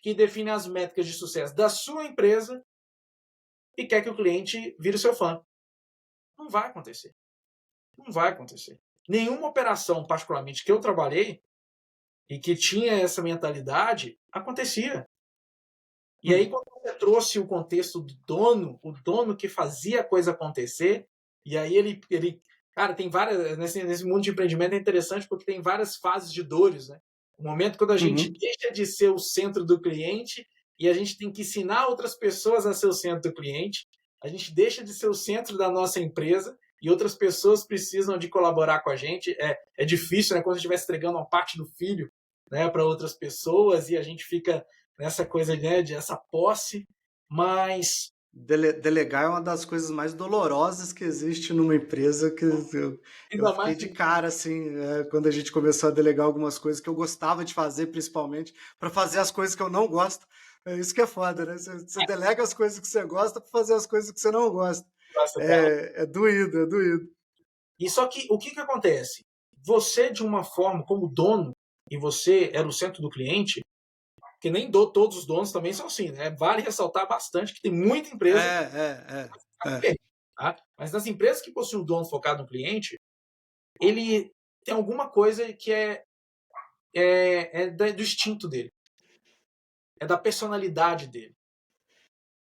que define as métricas de sucesso da sua empresa e quer que o cliente vire seu fã. Não vai acontecer. Não vai acontecer. Nenhuma operação, particularmente, que eu trabalhei e que tinha essa mentalidade, acontecia. E aí, quando você trouxe o contexto do dono, o dono que fazia a coisa acontecer, e aí ele cara, tem várias, nesse mundo de empreendimento é interessante porque tem várias fases de dores, né? O momento quando a gente deixa de ser o centro do cliente e a gente tem que ensinar outras pessoas a ser o centro do cliente, a gente deixa de ser o centro da nossa empresa e outras pessoas precisam de colaborar com a gente. É difícil, né? Quando a gente vai entregando uma parte do filho, né, para outras pessoas e a gente fica nessa coisa, né, de essa posse, mas Delegar é uma das coisas mais dolorosas que existe numa empresa, que eu ainda fiquei mais de cara, assim, quando a gente começou a delegar algumas coisas que eu gostava de fazer, principalmente, para fazer as coisas que eu não gosto. É isso que é foda, né? Você delega as coisas que você gosta para fazer as coisas que você não gosta. É doído, é doído. E só que o que acontece? Você, de uma forma, como dono, e você era o centro do cliente, que nem todos os donos também são assim, né? Vale ressaltar bastante que tem muita empresa É. tá? Mas nas empresas que possuem um dono focado no cliente, ele tem alguma coisa que do instinto dele, é da personalidade dele.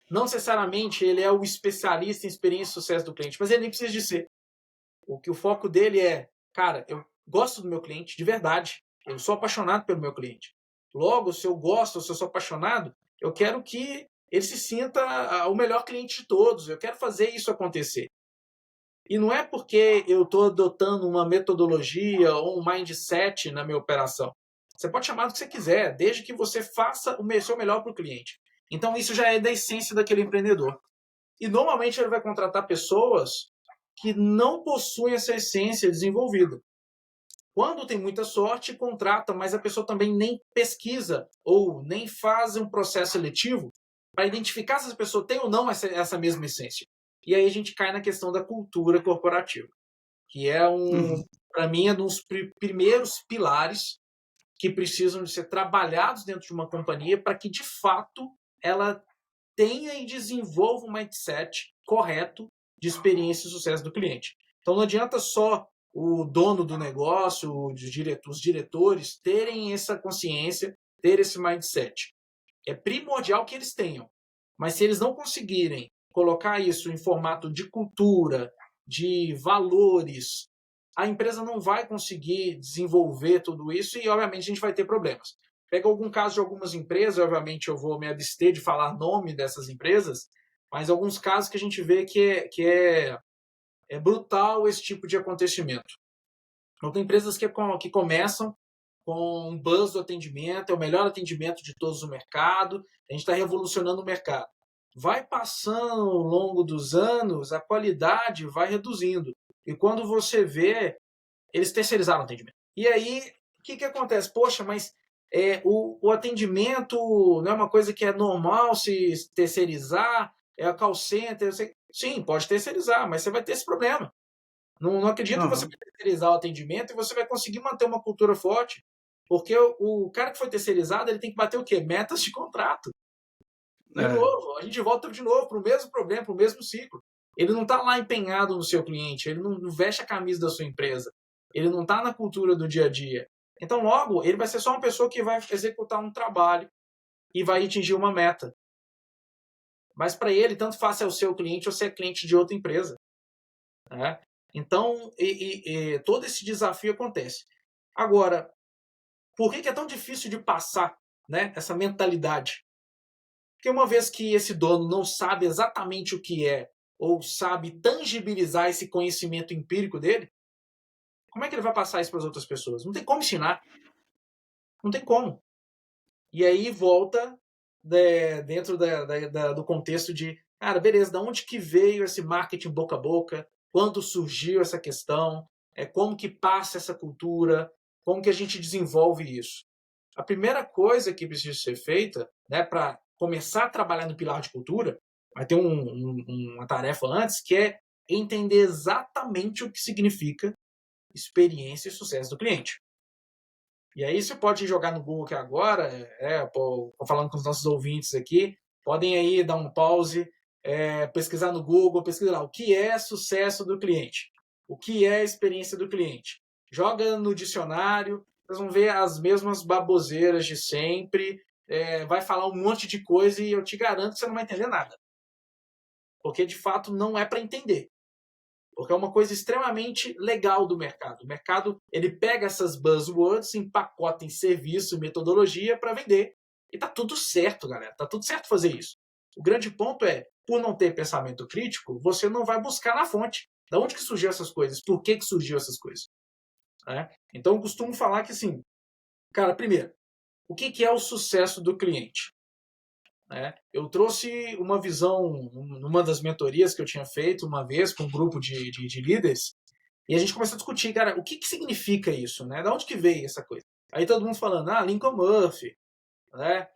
Não necessariamente ele é o especialista em experiência e sucesso do cliente, mas ele nem precisa de ser. O foco dele é, cara, eu gosto do meu cliente de verdade. Eu sou apaixonado pelo meu cliente. Logo, se eu gosto, se eu sou apaixonado, eu quero que ele se sinta o melhor cliente de todos. Eu quero fazer isso acontecer. E não é porque eu estou adotando uma metodologia ou um mindset na minha operação. Você pode chamar do que você quiser, desde que você faça o seu melhor para o cliente. Então, isso já é da essência daquele empreendedor. E, normalmente, ele vai contratar pessoas que não possuem essa essência desenvolvida. Quando tem muita sorte, contrata, mas a pessoa também nem pesquisa ou nem faz um processo seletivo para identificar se essa pessoa tem ou não essa mesma essência. E aí a gente cai na questão da cultura corporativa, que é para mim, é um dos primeiros pilares que precisam de ser trabalhados dentro de uma companhia para que, de fato, ela tenha e desenvolva um mindset correto de experiência e sucesso do cliente. Então não adianta só o dono do negócio, os diretores terem essa consciência, ter esse mindset. É primordial que eles tenham. Mas se eles não conseguirem colocar isso em formato de cultura, de valores, a empresa não vai conseguir desenvolver tudo isso e, obviamente, a gente vai ter problemas. Pega algum caso de algumas empresas, obviamente eu vou me abster de falar nome dessas empresas, mas alguns casos que a gente vê que é brutal esse tipo de acontecimento. Então, tem empresas que começam com um buzz do atendimento, é o melhor atendimento de todos no mercado, a gente está revolucionando o mercado. Vai passando ao longo dos anos, a qualidade vai reduzindo. E quando você vê, eles terceirizaram o atendimento. E aí, o que acontece? Poxa, mas o atendimento não é uma coisa que é normal se terceirizar, é a call center. Sim, pode terceirizar, mas você vai ter esse problema. Não acredito que você vai terceirizar o atendimento e você vai conseguir manter uma cultura forte, porque o cara que foi terceirizado, ele tem que bater o quê? Metas de contrato. De novo, a gente volta de novo para o mesmo problema, para o mesmo ciclo. Ele não está lá empenhado no seu cliente, ele não veste a camisa da sua empresa, ele não está na cultura do dia a dia. Então, logo, ele vai ser só uma pessoa que vai executar um trabalho e vai atingir uma meta. Mas para ele, tanto faz se é o seu cliente ou se é cliente de outra empresa. Né? Então, todo esse desafio acontece. Agora, por que é tão difícil de passar né, essa mentalidade. Porque uma vez que esse dono não sabe exatamente o que é, ou sabe tangibilizar esse conhecimento empírico dele, como é que ele vai passar isso para as outras pessoas? Não tem como ensinar. Não tem como. E aí volta dentro do contexto de, cara, beleza, da onde que veio esse marketing boca a boca? Quando surgiu essa questão? Como que passa essa cultura? Como que a gente desenvolve isso? A primeira coisa que precisa ser feita, né, para começar a trabalhar no pilar de cultura, vai ter uma tarefa antes, que é entender exatamente o que significa experiência e sucesso do cliente. E aí você pode jogar no Google aqui agora, falando com os nossos ouvintes aqui, podem aí dar um pause, pesquisar no Google, pesquisar lá o que é sucesso do cliente, o que é experiência do cliente. Joga no dicionário, vocês vão ver as mesmas baboseiras de sempre, vai falar um monte de coisa e eu te garanto que você não vai entender nada. Porque de fato não é para entender. Porque é uma coisa extremamente legal do mercado. O mercado ele pega essas buzzwords, empacota em serviço, metodologia para vender. E tá tudo certo, galera. Tá tudo certo fazer isso. O grande ponto é, por não ter pensamento crítico, você não vai buscar na fonte. Da onde que surgiu essas coisas? Por que surgiu essas coisas? Então, eu costumo falar que, assim, cara, primeiro, o que é o sucesso do cliente? Eu trouxe uma visão, numa das mentorias que eu tinha feito uma vez com um grupo de líderes, e a gente começou a discutir, cara, o que significa isso, né? Da onde que veio essa coisa? Aí todo mundo falando, Lincoln Murphy, né?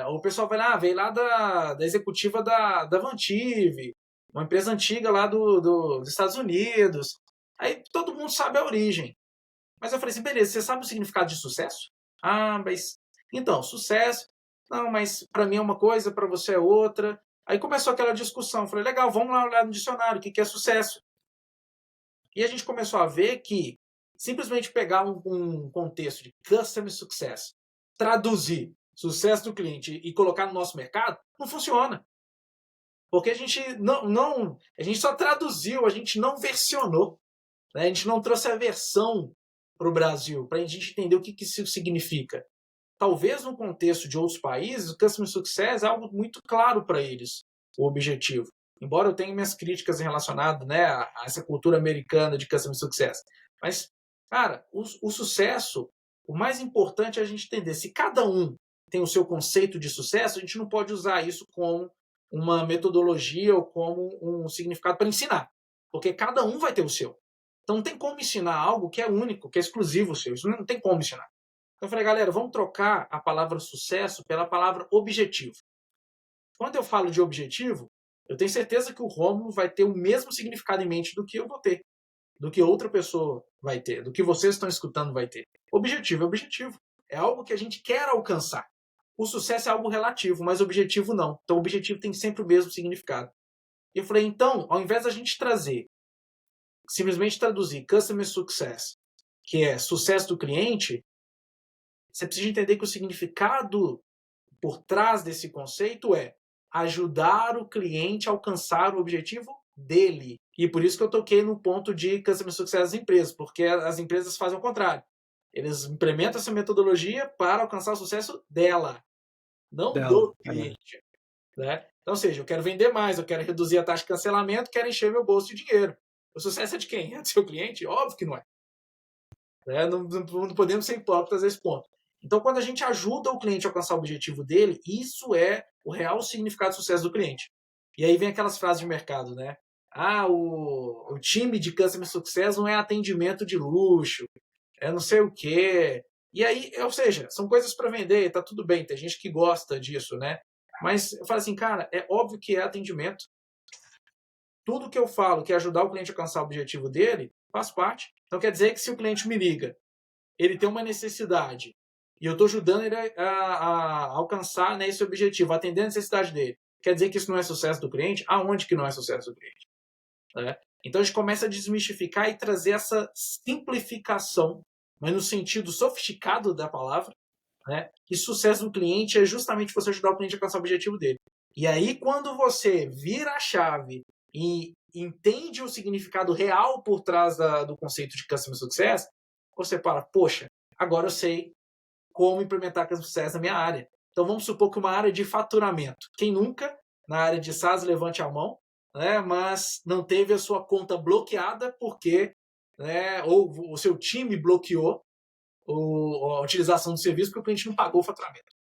O pessoal vai lá, veio lá da executiva da Vantive, uma empresa antiga lá dos Estados Unidos. Aí todo mundo sabe a origem. Mas eu falei assim, beleza, você sabe o significado de sucesso? Mas... Então, sucesso... Não, mas para mim é uma coisa, para você é outra. Aí começou aquela discussão. Eu falei, legal, vamos lá olhar no dicionário, o que é sucesso? E a gente começou a ver que simplesmente pegar um contexto de customer success, traduzir sucesso do cliente e colocar no nosso mercado, não funciona. Porque a gente a gente só traduziu, a gente não versionou. Né? A gente não trouxe a versão para o Brasil, para a gente entender o que isso significa. Talvez no contexto de outros países, o Customer Success é algo muito claro para eles, o objetivo. Embora eu tenha minhas críticas relacionadas, né, a essa cultura americana de Customer Success. Mas, cara, o sucesso, o mais importante é a gente entender. Se cada um tem o seu conceito de sucesso, a gente não pode usar isso como uma metodologia ou como um significado para ensinar. Porque cada um vai ter o seu. Então não tem como ensinar algo que é único, que é exclusivo seu. Isso não tem como ensinar. Então eu falei, galera, vamos trocar a palavra sucesso pela palavra objetivo. Quando eu falo de objetivo, eu tenho certeza que o Rômulo vai ter o mesmo significado em mente do que eu vou ter, do que outra pessoa vai ter, do que vocês estão escutando vai ter. Objetivo é objetivo. É algo que a gente quer alcançar. O sucesso é algo relativo, mas objetivo não. Então o objetivo tem sempre o mesmo significado. E eu falei, então, ao invés da gente simplesmente traduzir Customer Success, que é sucesso do cliente, você precisa entender que o significado por trás desse conceito é ajudar o cliente a alcançar o objetivo dele. E por isso que eu toquei no ponto de Customer Success das empresas, porque as empresas fazem o contrário. Eles implementam essa metodologia para alcançar o sucesso dela, não do cliente. Né? Então, ou seja, eu quero vender mais, eu quero reduzir a taxa de cancelamento, quero encher meu bolso de dinheiro. O sucesso é de quem? É do seu cliente? Óbvio que não é. Não podemos ser hipócritas a esse ponto. Então, quando a gente ajuda o cliente a alcançar o objetivo dele, isso é o real significado de sucesso do cliente. E aí vem aquelas frases de mercado, né? O time de Customer Success não é atendimento de luxo, é não sei o quê. E aí, ou seja, são coisas para vender, tá tudo bem, tem gente que gosta disso, né? Mas eu falo assim, cara, é óbvio que é atendimento. Tudo que eu falo que é ajudar o cliente a alcançar o objetivo dele, faz parte. Então quer dizer que se o cliente me liga, ele tem uma necessidade, e eu estou ajudando ele a alcançar, né, esse objetivo, atender a necessidade dele. Quer dizer que isso não é sucesso do cliente? Aonde que não é sucesso do cliente? Né? Então a gente começa a desmistificar e trazer essa simplificação, mas no sentido sofisticado da palavra, né? Que sucesso do cliente é justamente você ajudar o cliente a alcançar o objetivo dele. E aí, quando você vira a chave e entende o significado real por trás do conceito de Customer Success, você para, poxa, agora eu sei como implementar com sucesso na minha área. Então, vamos supor que uma área de faturamento. Quem nunca, na área de SaaS, levante a mão, né, mas não teve a sua conta bloqueada porque, né, ou o seu time bloqueou a utilização do serviço porque o cliente não pagou o faturamento.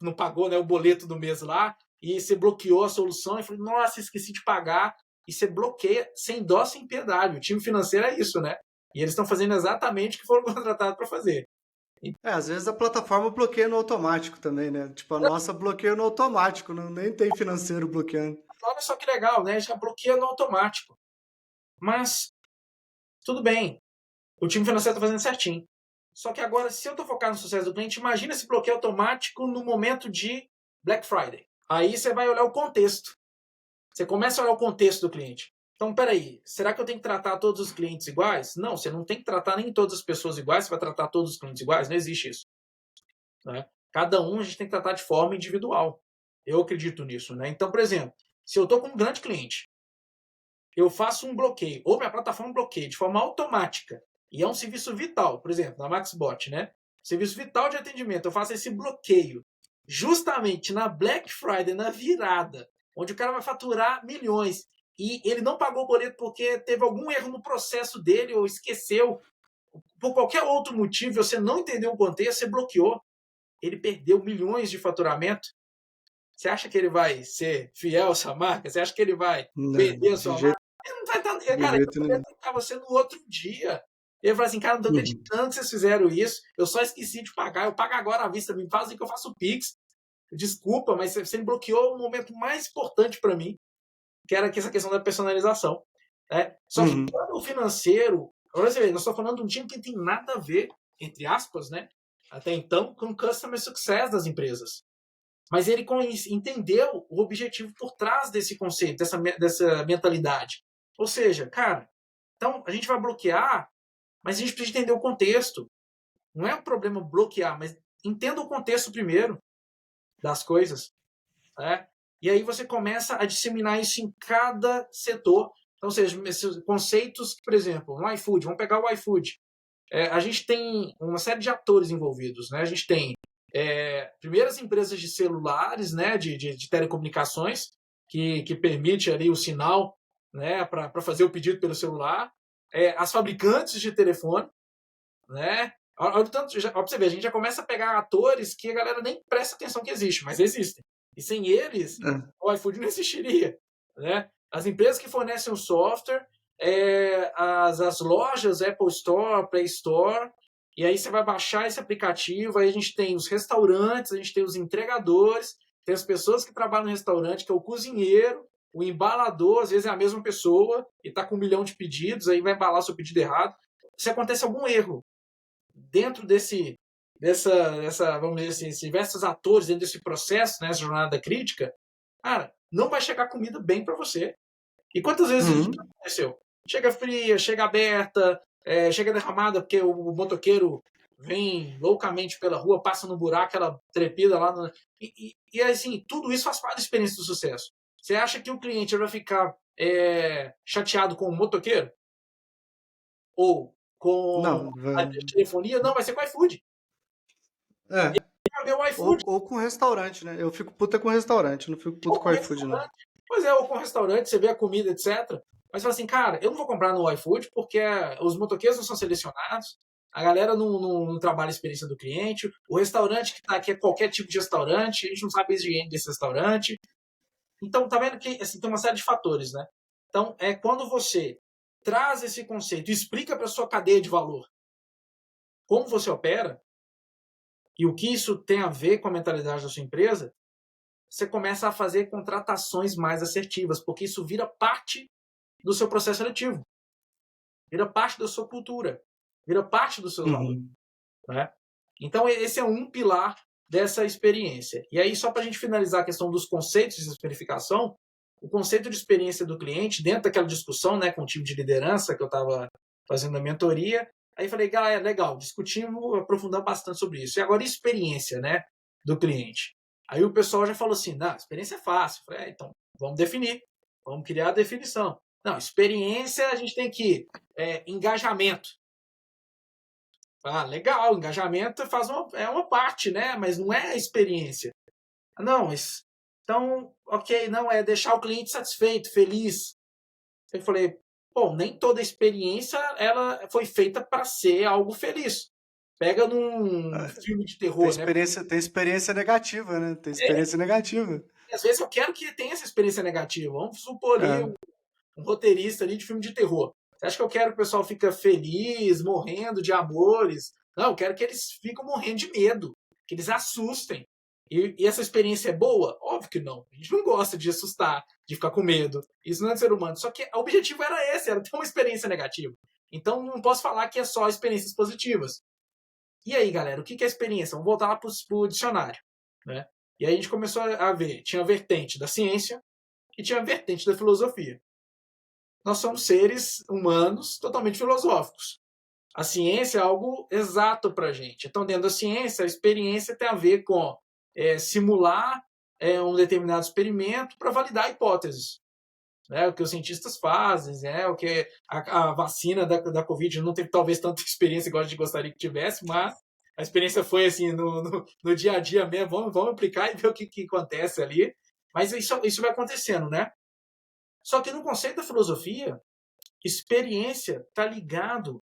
Não pagou, né, o boleto do mês lá, e você bloqueou a solução e falou, nossa, esqueci de pagar. E você bloqueia sem dó, sem piedade. O time financeiro é isso, né? E eles estão fazendo exatamente o que foram contratados para fazer. Às vezes a plataforma bloqueia no automático também, né? Tipo, a nossa bloqueia no automático, nem tem financeiro bloqueando. Olha só que legal, né? Já bloqueia no automático. Mas, tudo bem. O time financeiro está fazendo certinho. Só que agora, se eu estou focado no sucesso do cliente, imagina esse bloqueio automático no momento de Black Friday. Aí você vai olhar o contexto. Você começa a olhar o contexto do cliente. Então, peraí, será que eu tenho que tratar todos os clientes iguais? Não, você não tem que tratar nem todas as pessoas iguais, você vai tratar todos os clientes iguais, não existe isso. Né? Cada um a gente tem que tratar de forma individual. Eu acredito nisso. Né? Então, por exemplo, se eu estou com um grande cliente, eu faço um bloqueio, ou minha plataforma bloqueia de forma automática, e é um serviço vital, por exemplo, na MaxBot, né? Serviço vital de atendimento, eu faço esse bloqueio justamente na Black Friday, na virada, onde o cara vai faturar milhões, e ele não pagou o boleto porque teve algum erro no processo dele, ou esqueceu, por qualquer outro motivo, você não entendeu o contexto, você bloqueou, ele perdeu milhões de faturamento. Você acha que ele vai ser fiel a essa marca? Você acha que ele vai Não, vender a de sua jeito, marca? Ele não vai estar. de Cara, ele jeito vai nenhum. trocar você no outro dia. Ele vai assim, cara, não tô Uhum. acreditando que vocês fizeram isso. Eu só esqueci de pagar. Eu pago agora à vista. Me fazem que eu faço o Pix. Desculpa, mas você me bloqueou o momento mais importante para mim, que era essa questão da personalização. Né? Só que Uhum. quando o financeiro. Olha você vê, nós estamos falando de um time que não tem nada a ver, entre aspas, né? Até então, com o customer success das empresas. Mas ele entendeu o objetivo por trás desse conceito, dessa mentalidade. Ou seja, cara, então a gente vai bloquear, mas a gente precisa entender o contexto. Não é um problema bloquear, mas entenda o contexto primeiro das coisas. Né? E aí você começa a disseminar isso em cada setor. Então, ou seja, esses conceitos, por exemplo, no iFood, vamos pegar o iFood. A gente tem uma série de atores envolvidos. Né? A gente tem primeiras empresas de celulares, né, de telecomunicações, que permite ali o sinal, né, para fazer o pedido pelo celular, as fabricantes de telefone, né, tanto, para você ver, a gente já começa a pegar atores que a galera nem presta atenção que existe, mas existem. E sem eles, É. o iFood não existiria. Né? As empresas que fornecem o software, as lojas Apple Store, Play Store, e aí você vai baixar esse aplicativo, aí a gente tem os restaurantes, a gente tem os entregadores, tem as pessoas que trabalham no restaurante, que é o cozinheiro, o embalador, às vezes é a mesma pessoa, e está com 1 milhão de pedidos, aí vai embalar seu pedido errado. Se acontece algum erro dentro vamos dizer assim, se diversos atores dentro desse processo, nessa jornada crítica, cara, não vai chegar comida bem para você. E quantas vezes isso já aconteceu? Chega fria, chega aberta, chega derramada porque o motoqueiro vem loucamente pela rua, passa no buraco, ela trepida lá. E assim, tudo isso faz parte da experiência do sucesso. Você acha que o cliente vai ficar chateado com o motoqueiro? Ou com Não, a telefonia? Não, vai ser com o iFood. é. Vai ver o iFood. Ou com restaurante, né? Eu fico puta com restaurante, não fico puto Ou com com iFood, não. restaurante. Pois é, ou com restaurante, você vê a comida, etc. Mas fala assim, cara, eu não vou comprar no iFood porque os motoqueiros não são selecionados, a galera não trabalha a experiência do cliente, o restaurante que está aqui é qualquer tipo de restaurante, a gente não sabe a higiene desse restaurante. Então, tá vendo que assim, tem uma série de fatores, né? Então, quando você traz esse conceito e explica para sua cadeia de valor como você opera e o que isso tem a ver com a mentalidade da sua empresa, você começa a fazer contratações mais assertivas, porque isso vira parte do seu processo seletivo, vira parte da sua cultura, vira parte dos seus valores. Uhum. Né? Então, esse é um pilar dessa experiência. E aí, só para a gente finalizar a questão dos conceitos de especificação, o conceito de experiência do cliente, dentro daquela discussão, né, com o time de liderança que eu estava fazendo a mentoria, aí falei, galera, legal, discutimos, aprofundamos bastante sobre isso. E agora, experiência, né, do cliente. Aí o pessoal já falou assim, não, experiência é fácil. Eu falei, então, vamos definir, vamos criar a definição. Não, experiência a gente tem que engajamento. Ah, legal, engajamento é uma parte, né? Mas não é a experiência. Não, então, ok, não, é deixar o cliente satisfeito, feliz. Eu falei, bom, nem toda experiência ela foi feita para ser algo feliz. Pega num filme de terror, né? Tem experiência negativa, né? Tem experiência negativa. Às vezes eu quero que tenha essa experiência negativa. Vamos supor ali É. um roteirista ali de filme de terror. Você acha que eu quero que o pessoal fique feliz, morrendo de amores? Não, eu quero que eles fiquem morrendo de medo, que eles assustem. E essa experiência é boa? Óbvio que não. A gente não gosta de assustar, de ficar com medo. Isso não é ser humano. Só que o objetivo era esse, era ter uma experiência negativa. Então não posso falar que é só experiências positivas. E aí, galera, o que é experiência? Vamos voltar lá para o dicionário. Né? E aí a gente começou a ver, tinha a vertente da ciência e tinha a vertente da filosofia. Nós somos seres humanos totalmente filosóficos. A ciência é algo exato para a gente. Então, dentro da ciência, a experiência tem a ver com simular um determinado experimento para validar hipóteses. Né? O que os cientistas fazem, o que a vacina da Covid não teve talvez tanta experiência igual a gente gostaria que tivesse, mas a experiência foi assim no dia a dia mesmo. Vamos aplicar e ver o que acontece ali. Mas isso vai acontecendo, né? Só que no conceito da filosofia, experiência está ligado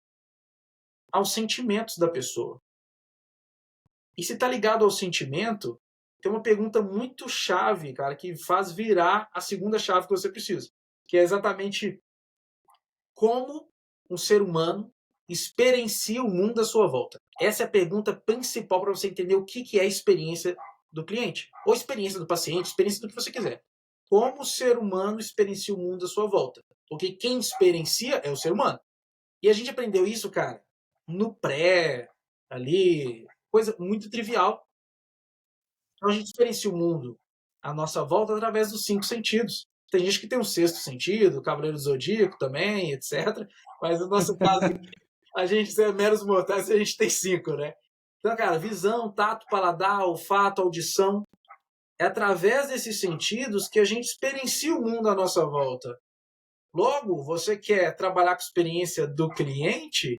aos sentimentos da pessoa. E se está ligado ao sentimento, tem uma pergunta muito chave, cara, que faz virar a segunda chave que você precisa, que é exatamente como um ser humano experiencia o mundo à sua volta. Essa é a pergunta principal para você entender o que é a experiência do cliente, ou experiência do paciente, experiência do que você quiser. Como o ser humano experiencia o mundo à sua volta. Porque quem experiencia é o ser humano. E a gente aprendeu isso, cara, no pré, ali, coisa muito trivial. Então a gente experiencia o mundo à nossa volta através dos 5 sentidos. Tem gente que tem um sexto sentido, Cavaleiro do Zodíaco também, etc. Mas no nosso caso, a gente é meros mortais, a gente tem 5, né? Então, cara, visão, tato, paladar, olfato, audição. É através desses sentidos que a gente experiencia o mundo à nossa volta. Logo, você quer trabalhar com a experiência do cliente,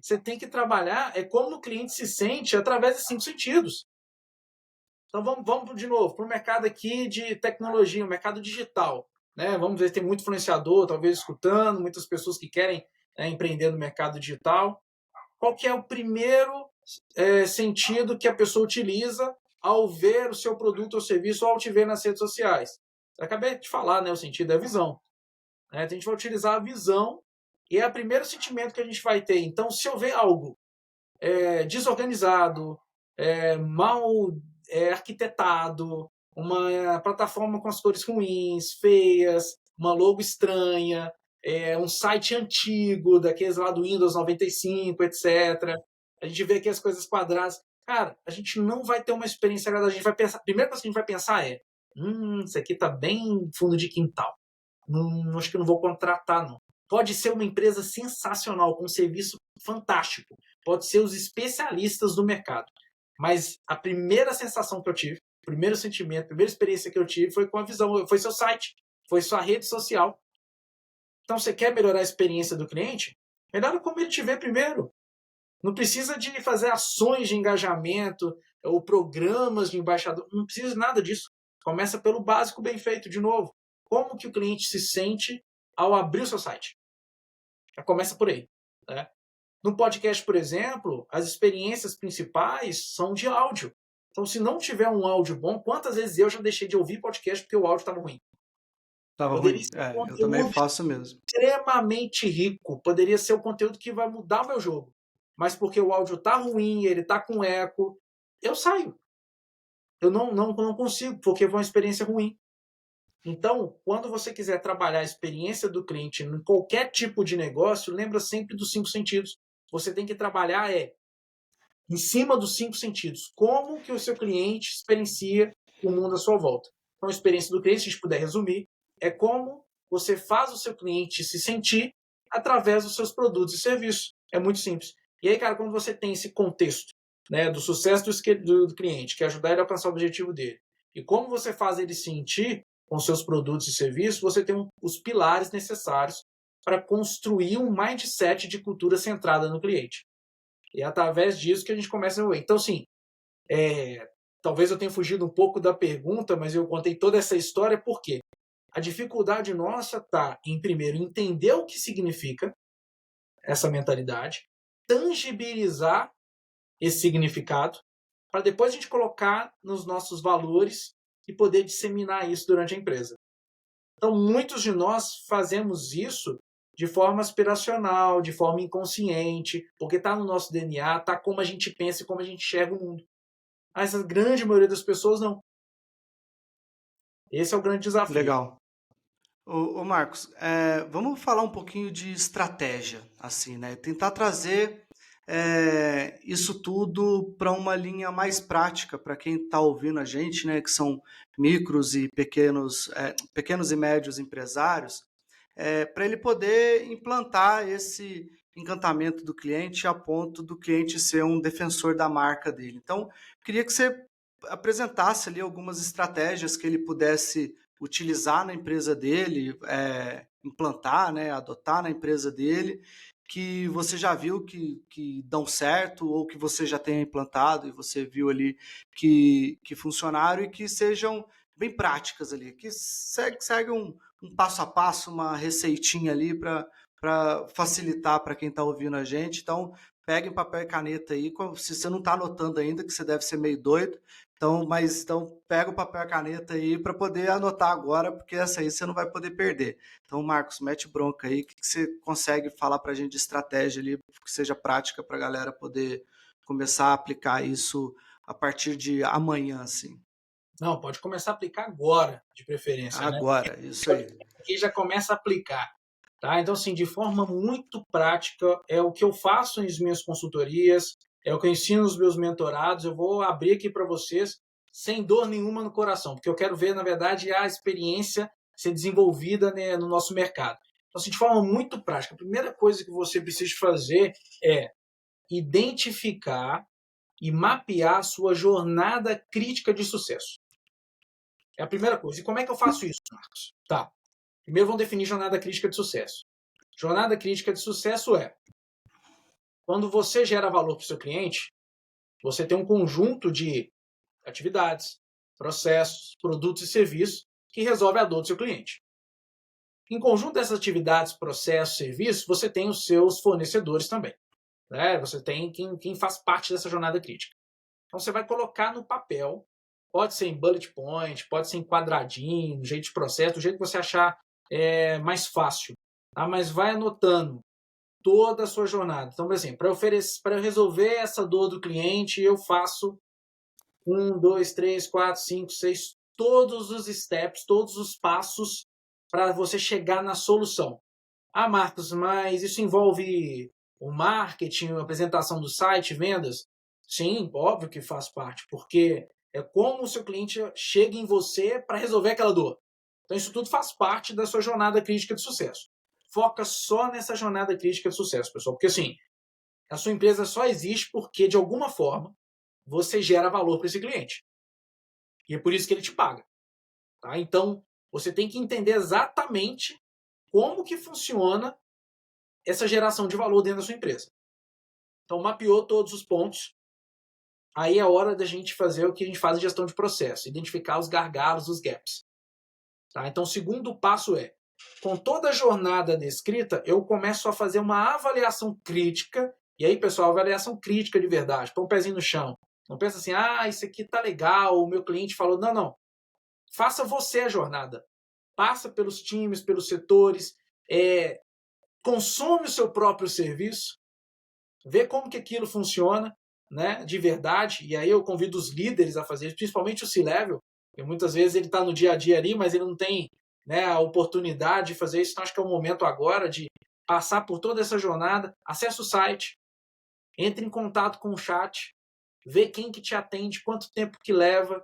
você tem que trabalhar como o cliente se sente através desses 5 sentidos. Então vamos de novo para o mercado aqui de tecnologia, o mercado digital. Né? Vamos ver, tem muito influenciador, talvez escutando, muitas pessoas que querem empreender no mercado digital. Qual que é o primeiro sentido que a pessoa utiliza ao ver o seu produto ou serviço ou ao te ver nas redes sociais? Eu acabei de falar, né? O sentido é a visão. Né? Então a gente vai utilizar a visão e é o primeiro sentimento que a gente vai ter. Então, se eu ver algo desorganizado, mal arquitetado, uma plataforma com as cores ruins, feias, uma logo estranha, um site antigo, daqueles lá do Windows 95, etc. A gente vê aqui as coisas quadradas. Cara, a gente não vai ter uma experiência agradável. A gente vai pensar, a primeira coisa que a gente vai pensar isso aqui tá bem fundo de quintal. Acho que não vou contratar, não. Pode ser uma empresa sensacional, com um serviço fantástico. Pode ser os especialistas do mercado. Mas a primeira sensação que eu tive, o primeiro sentimento, a primeira experiência que eu tive foi com a visão, foi seu site, foi sua rede social. Então, você quer melhorar a experiência do cliente? Melhora como ele te vê primeiro. Não precisa de fazer ações de engajamento ou programas de embaixador. Não precisa de nada disso. Começa pelo básico bem feito, de novo. Como que o cliente se sente ao abrir o seu site? Já começa por aí. Né? No podcast, por exemplo, as experiências principais são de áudio. Então, se não tiver um áudio bom, quantas vezes eu já deixei de ouvir podcast porque o áudio estava ruim? Tava Poderia ruim. ser um Eu também conteúdo faço mesmo. extremamente rico. Poderia ser o conteúdo que vai mudar o meu jogo. Mas porque o áudio tá ruim, ele tá com eco, eu saio. Eu não consigo, porque foi uma experiência ruim. Então, quando você quiser trabalhar a experiência do cliente em qualquer tipo de negócio, lembra sempre dos 5 sentidos. Você tem que trabalhar em cima dos 5 sentidos. Como que o seu cliente experiencia o mundo à sua volta? Então, a experiência do cliente, se a gente puder resumir, é como você faz o seu cliente se sentir através dos seus produtos e serviços. É muito simples. E aí, cara, quando você tem esse contexto, né, do sucesso do cliente, que é ajudar ele a alcançar o objetivo dele, e como você faz ele sentir com seus produtos e serviços, você tem os pilares necessários para construir um mindset de cultura centrada no cliente. E é através disso que a gente começa a desenvolver. Então, assim, talvez eu tenha fugido um pouco da pergunta, mas eu contei toda essa história porque a dificuldade nossa está em, primeiro, entender o que significa essa mentalidade, tangibilizar esse significado, para depois a gente colocar nos nossos valores e poder disseminar isso durante a empresa. Então, muitos de nós fazemos isso de forma aspiracional, de forma inconsciente, porque está no nosso DNA, está como a gente pensa e como a gente enxerga o mundo. Mas a grande maioria das pessoas não. Esse é o grande desafio. Legal. Ô Marcos, vamos falar um pouquinho de estratégia, assim, né? Tentar trazer isso tudo para uma linha mais prática para quem está ouvindo a gente, né? Que são micros e pequenos e médios empresários, para ele poder implantar esse encantamento do cliente a ponto do cliente ser um defensor da marca dele. Então, queria que você apresentasse ali algumas estratégias que ele pudesse utilizar na empresa dele, implantar, né, adotar na empresa dele, que você já viu que dão certo ou que você já tenha implantado e você viu ali que funcionaram e que sejam bem práticas ali, que segue um passo a passo, uma receitinha ali para facilitar para quem está ouvindo a gente. Então, peguem papel e caneta aí, se você não está anotando ainda, que você deve ser meio doido, então pega o papel e a caneta aí para poder anotar agora, porque essa aí você não vai poder perder. Então, Marcos, mete bronca aí, o que você consegue falar para a gente de estratégia ali, que seja prática para a galera poder começar a aplicar isso a partir de amanhã, assim. Não, pode começar a aplicar agora, de preferência, né? Agora, isso aí. Aqui já começa a aplicar. Tá? Então, assim, de forma muito prática, é o que eu faço nas minhas consultorias, é o que eu ensino nos meus mentorados. Eu vou abrir aqui para vocês sem dor nenhuma no coração, porque eu quero ver, na verdade, a experiência ser desenvolvida, né, no nosso mercado. Então, assim, de forma muito prática, a primeira coisa que você precisa fazer é identificar e mapear a sua jornada crítica de sucesso. É a primeira coisa. E como é que eu faço isso, Marcos? Tá. Primeiro vamos definir jornada crítica de sucesso. Jornada crítica de sucesso é quando você gera valor para o seu cliente, você tem um conjunto de atividades, processos, produtos e serviços que resolve a dor do seu cliente. Em conjunto dessas atividades, processos, serviços, você tem os seus fornecedores também. Né? Você tem quem faz parte dessa jornada crítica. Então você vai colocar no papel, pode ser em bullet point, pode ser em quadradinho, no jeito de processo, do jeito que você achar mais fácil. Tá? Mas vai anotando toda a sua jornada. Então, por exemplo, para eu resolver essa dor do cliente, eu faço 1, 2, 3, 4, 5, 6, todos os steps, todos os passos para você chegar na solução. Ah, Marcos, mas isso envolve o marketing, a apresentação do site, vendas? Sim, óbvio que faz parte, porque é como o seu cliente chega em você para resolver aquela dor. Então, isso tudo faz parte da sua jornada crítica de sucesso. Foca só nessa jornada crítica de sucesso, pessoal, porque assim, a sua empresa só existe porque, de alguma forma, você gera valor para esse cliente. E é por isso que ele te paga. Tá? Então, você tem que entender exatamente como que funciona essa geração de valor dentro da sua empresa. Então, mapeou todos os pontos. Aí é hora da gente fazer o que a gente faz em gestão de processo, identificar os gargalos, os gaps. Tá? Então, o segundo passo é, com toda a jornada descrita, eu começo a fazer uma avaliação crítica. E aí, pessoal, avaliação crítica de verdade. Põe um pezinho no chão. Não pensa assim, isso aqui tá legal, o meu cliente falou. Não, não. Faça você a jornada. Passa pelos times, pelos setores, consome o seu próprio serviço, vê como que aquilo funciona, né, de verdade. E aí eu convido os líderes a fazer isso, principalmente o C-Level, porque muitas vezes ele está no dia a dia ali, mas ele não tem, né, a oportunidade de fazer isso. Então acho que é o momento agora de passar por toda essa jornada. Acesse o site, entre em contato com o chat, vê quem que te atende, quanto tempo que leva,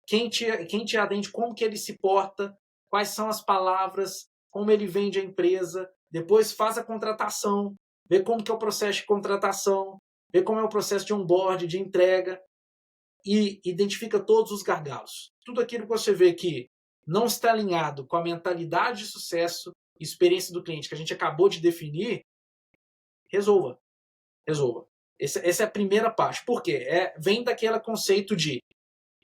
quem te atende, como que ele se porta, quais são as palavras, como ele vende a empresa. Depois faz a contratação, vê como que é o processo de contratação, vê como é o processo de onboard, de entrega, e identifica todos os gargalos. Tudo aquilo que você vê que não está alinhado com a mentalidade de sucesso e experiência do cliente que a gente acabou de definir, resolva. Essa é a primeira parte. Por quê? Vem daquele conceito de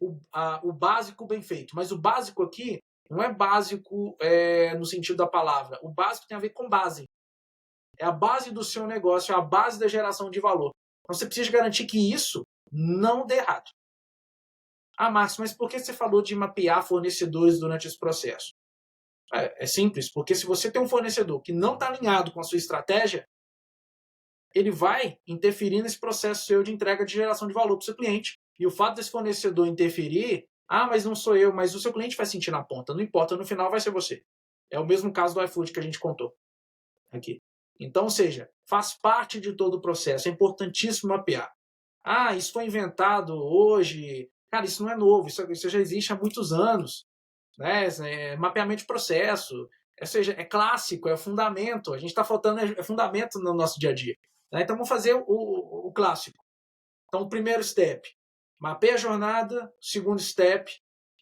o básico bem feito. Mas o básico aqui não é básico no sentido da palavra. O básico tem a ver com base. É a base do seu negócio, é a base da geração de valor. Então você precisa garantir que isso não dê errado. Ah, Marcos, mas por que você falou de mapear fornecedores durante esse processo? É simples, porque se você tem um fornecedor que não está alinhado com a sua estratégia, ele vai interferir nesse processo seu de entrega de geração de valor para o seu cliente. E o fato desse fornecedor interferir, mas não sou eu, mas o seu cliente vai sentir na ponta. Não importa, no final vai ser você. É o mesmo caso do iFood que a gente contou aqui. Então, ou seja, faz parte de todo o processo. É importantíssimo mapear. Isso foi inventado hoje. Cara, isso não é novo. Isso já existe há muitos anos. Né? Mapeamento de processo. Ou seja, é clássico, é fundamento. A gente está faltando fundamento no nosso dia a dia. Né? Então, vamos fazer o clássico. Então, o primeiro step, mapeia a jornada. Segundo step,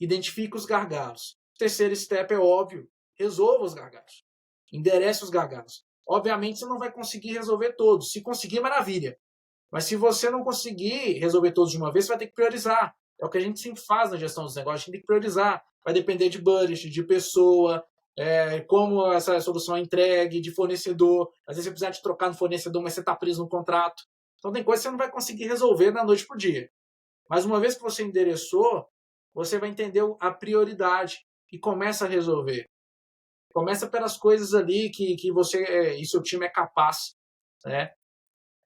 identifica os gargalos. O terceiro step é óbvio, resolva os gargalos. Enderece os gargalos. Obviamente, você não vai conseguir resolver todos. Se conseguir, maravilha. Mas se você não conseguir resolver todos de uma vez, você vai ter que priorizar. É o que a gente sempre faz na gestão dos negócios, a gente tem que priorizar. Vai depender de budget, de pessoa, como essa solução é entregue, de fornecedor. Às vezes você precisa de trocar no fornecedor, mas você está preso no contrato. Então tem coisas que você não vai conseguir resolver da noite para o dia. Mas uma vez que você endereçou, você vai entender a prioridade e começa a resolver. Começa pelas coisas ali que você e seu time é capaz. Né?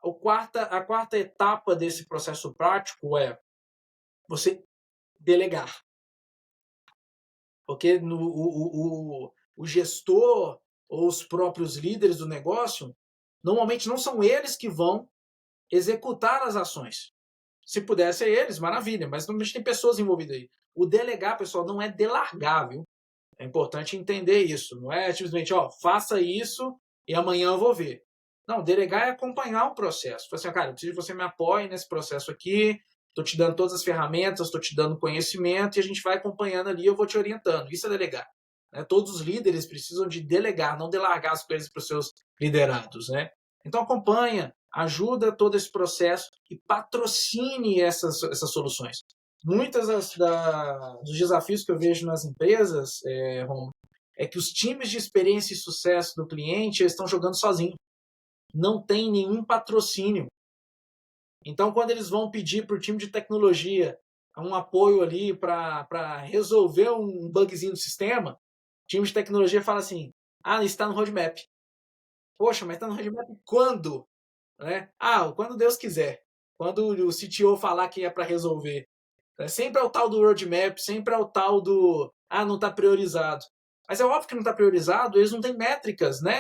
A quarta etapa desse processo prático é você delegar. Porque o gestor ou os próprios líderes do negócio, normalmente não são eles que vão executar as ações. Se puder ser eles, maravilha, mas normalmente tem pessoas envolvidas aí. O delegar, pessoal, não é delargar, viu? É importante entender isso. Não é simplesmente, faça isso e amanhã eu vou ver. Não, delegar é acompanhar o processo. Falar assim, cara, eu preciso que você me apoie nesse processo aqui, estou te dando todas as ferramentas, estou te dando conhecimento e a gente vai acompanhando ali, eu vou te orientando. Isso é delegar. Né? Todos os líderes precisam de delegar, não delargar as coisas para os seus liderados. Né? Então acompanha, ajuda todo esse processo e patrocine essas soluções. Muitos dos desafios que eu vejo nas empresas, Romulo, é que os times de experiência e sucesso do cliente estão jogando sozinhos. Não tem nenhum patrocínio. Então, quando eles vão pedir para o time de tecnologia um apoio ali para resolver um bugzinho do sistema, o time de tecnologia fala assim, isso está no roadmap. Poxa, mas está no roadmap quando? Né? Quando Deus quiser. Quando o CTO falar que é para resolver. Sempre é o tal do roadmap, sempre é o tal do não está priorizado. Mas é óbvio que não está priorizado, eles não têm métricas, né?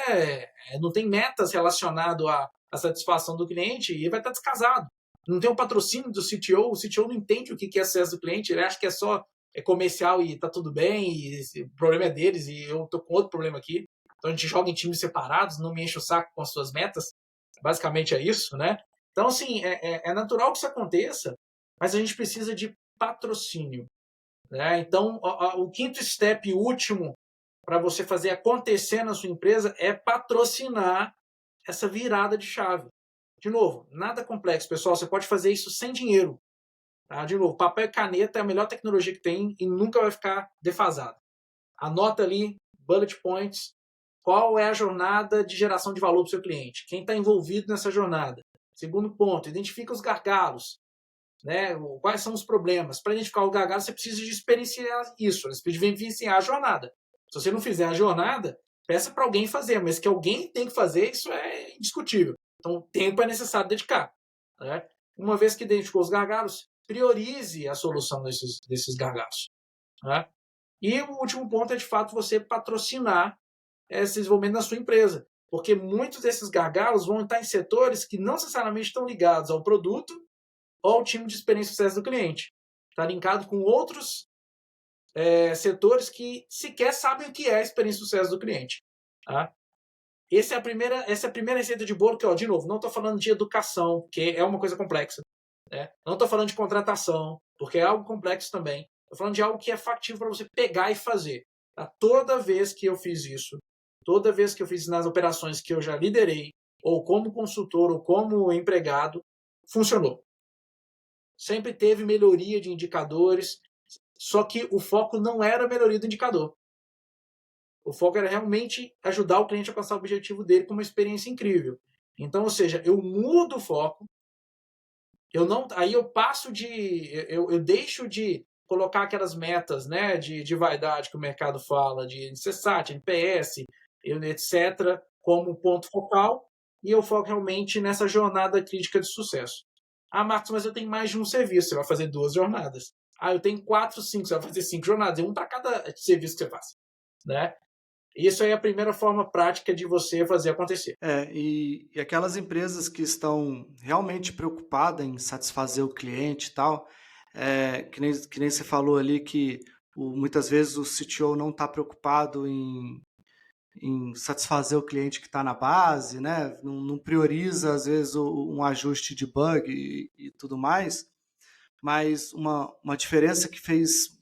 Não tem metas relacionadas à satisfação do cliente e vai estar descasado. Não tem um patrocínio do CTO, o CTO não entende o que é acesso do cliente, ele acha que é só comercial e está tudo bem, e o problema é deles e eu estou com outro problema aqui. Então a gente joga em times separados, não me enche o saco com as suas metas. Basicamente é isso, né? Então, assim, é natural que isso aconteça, mas a gente precisa de patrocínio. Né? Então, o quinto step último para você fazer acontecer na sua empresa é patrocinar essa virada de chave. De novo, nada complexo, pessoal. Você pode fazer isso sem dinheiro. Tá? De novo, papel e caneta é a melhor tecnologia que tem e nunca vai ficar defasado. Anota ali, bullet points, qual é a jornada de geração de valor para o seu cliente. Quem está envolvido nessa jornada. Segundo ponto, identifica os gargalos. Né? Quais são os problemas? Para identificar o gargalo, você precisa de experienciar isso, você precisa vivenciar a jornada. Se você não fizer a jornada, peça para alguém fazer, mas que alguém tem que fazer, isso é indiscutível. Então, tempo é necessário dedicar. Né? Uma vez que identificou os gargalos, priorize a solução desses gargalos. Né? E o último ponto é, de fato, você patrocinar esse desenvolvimento na sua empresa. Porque muitos desses gargalos vão estar em setores que não necessariamente estão ligados ao produto ou ao time de experiência e sucesso do cliente. Está linkado com outros setores que sequer sabem o que é a experiência e sucesso do cliente. Tá? Essa é a primeira receita de bolo que, de novo, não estou falando de educação, que é uma coisa complexa. Né? Não estou falando de contratação, porque é algo complexo também. Estou falando de algo que é factível para você pegar e fazer. Tá? Toda vez que eu fiz isso, toda vez que eu fiz nas operações que eu já liderei, ou como consultor, ou como empregado, funcionou. Sempre teve melhoria de indicadores, só que o foco não era a melhoria do indicador. O foco era realmente ajudar o cliente a alcançar o objetivo dele com uma experiência incrível. Então, ou seja, eu mudo o foco, aí eu passo eu deixo de colocar aquelas metas, né, de vaidade que o mercado fala, de CSAT, NPS, etc., como ponto focal, e eu foco realmente nessa jornada crítica de sucesso. Ah, Marcos, mas eu tenho mais de um serviço, você vai fazer 2 jornadas. Ah, eu tenho 4, 5, você vai fazer 5 jornadas, e um para cada serviço que você faça, né? Isso aí é a primeira forma prática de você fazer acontecer. E aquelas empresas que estão realmente preocupadas em satisfazer o cliente e tal, que nem você falou ali que muitas vezes o CTO não está preocupado em satisfazer o cliente que está na base, né? Não prioriza, às vezes, um ajuste de bug e tudo mais, mas uma diferença que fez,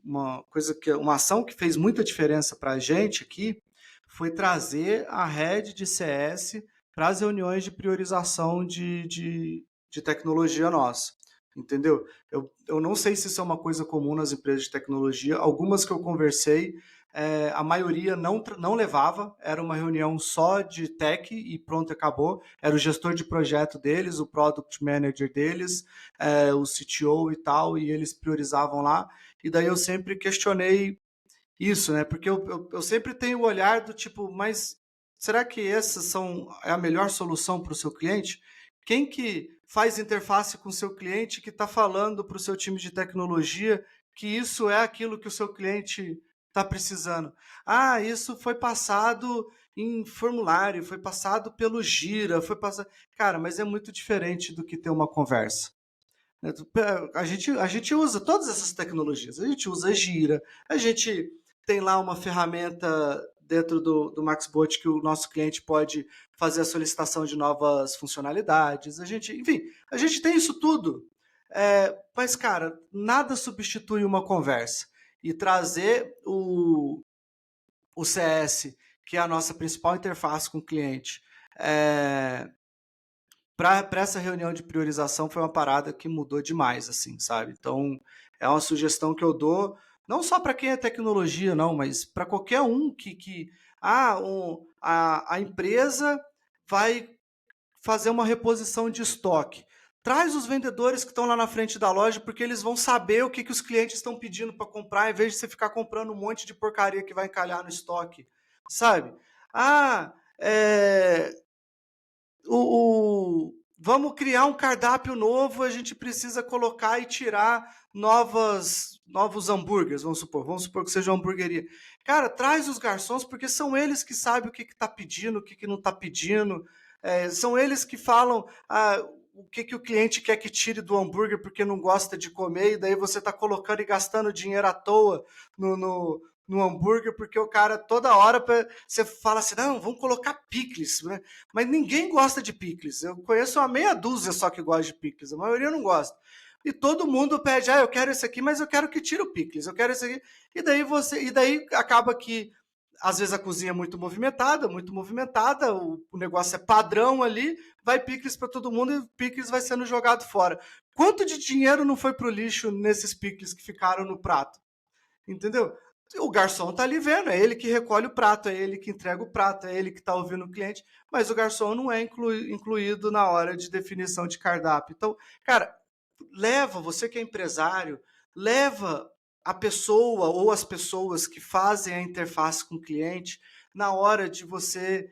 uma ação que fez muita diferença para a gente aqui foi trazer a rede de CS para as reuniões de priorização de tecnologia nossa. Entendeu? Eu não sei se isso é uma coisa comum nas empresas de tecnologia. Algumas que eu conversei, a maioria não levava, era uma reunião só de tech e pronto, acabou. Era o gestor de projeto deles, o product manager deles, o CTO e tal, e eles priorizavam lá. E daí eu sempre questionei isso, né? Porque eu sempre tenho o olhar do tipo, mas será que é a melhor solução para o seu cliente? Quem que faz interface com o seu cliente que está falando para o seu time de tecnologia que isso é aquilo que o seu cliente está precisando? Ah, isso foi passado em formulário, foi passado pelo Gira, foi passado. Cara, mas é muito diferente do que ter uma conversa. A gente usa todas essas tecnologias. A gente usa Gira, a gente tem lá uma ferramenta dentro do Maxbot que o nosso cliente pode fazer a solicitação de novas funcionalidades. Enfim, a gente tem isso tudo. Mas, cara, nada substitui uma conversa. E trazer o CS, que é a nossa principal interface com o cliente, para essa reunião de priorização foi uma parada que mudou demais, assim, sabe? Então, é uma sugestão que eu dou, não só para quem é tecnologia, não, mas para qualquer um a empresa vai fazer uma reposição de estoque. Traz os vendedores que estão lá na frente da loja, porque eles vão saber o que os clientes estão pedindo para comprar, em vez de você ficar comprando um monte de porcaria que vai encalhar no estoque, sabe? Ah, é, vamos criar um cardápio novo, a gente precisa colocar e tirar novos hambúrgueres, vamos supor que seja uma hamburgueria. Cara, traz os garçons, porque são eles que sabem o que está pedindo, o que não está pedindo, são eles que falam o que o cliente quer que tire do hambúrguer porque não gosta de comer, e daí você está colocando e gastando dinheiro à toa no hambúrguer, porque o cara toda hora você fala assim, não, vamos colocar picles, né? Mas ninguém gosta de picles. Eu conheço uma meia dúzia só que gosta de picles, a maioria não gosta. E todo mundo pede, eu quero esse aqui, mas eu quero que tire o picles, eu quero esse aqui. E daí acaba que às vezes a cozinha é muito movimentada, o negócio é padrão ali, vai picles para todo mundo e o picles vai sendo jogado fora. Quanto de dinheiro não foi pro lixo nesses picles que ficaram no prato? Entendeu? O garçom tá ali vendo, é ele que recolhe o prato, é ele que entrega o prato, é ele que tá ouvindo o cliente, mas o garçom não é incluído na hora de definição de cardápio. Então, cara, você que é empresário, leva a pessoa ou as pessoas que fazem a interface com o cliente na hora de você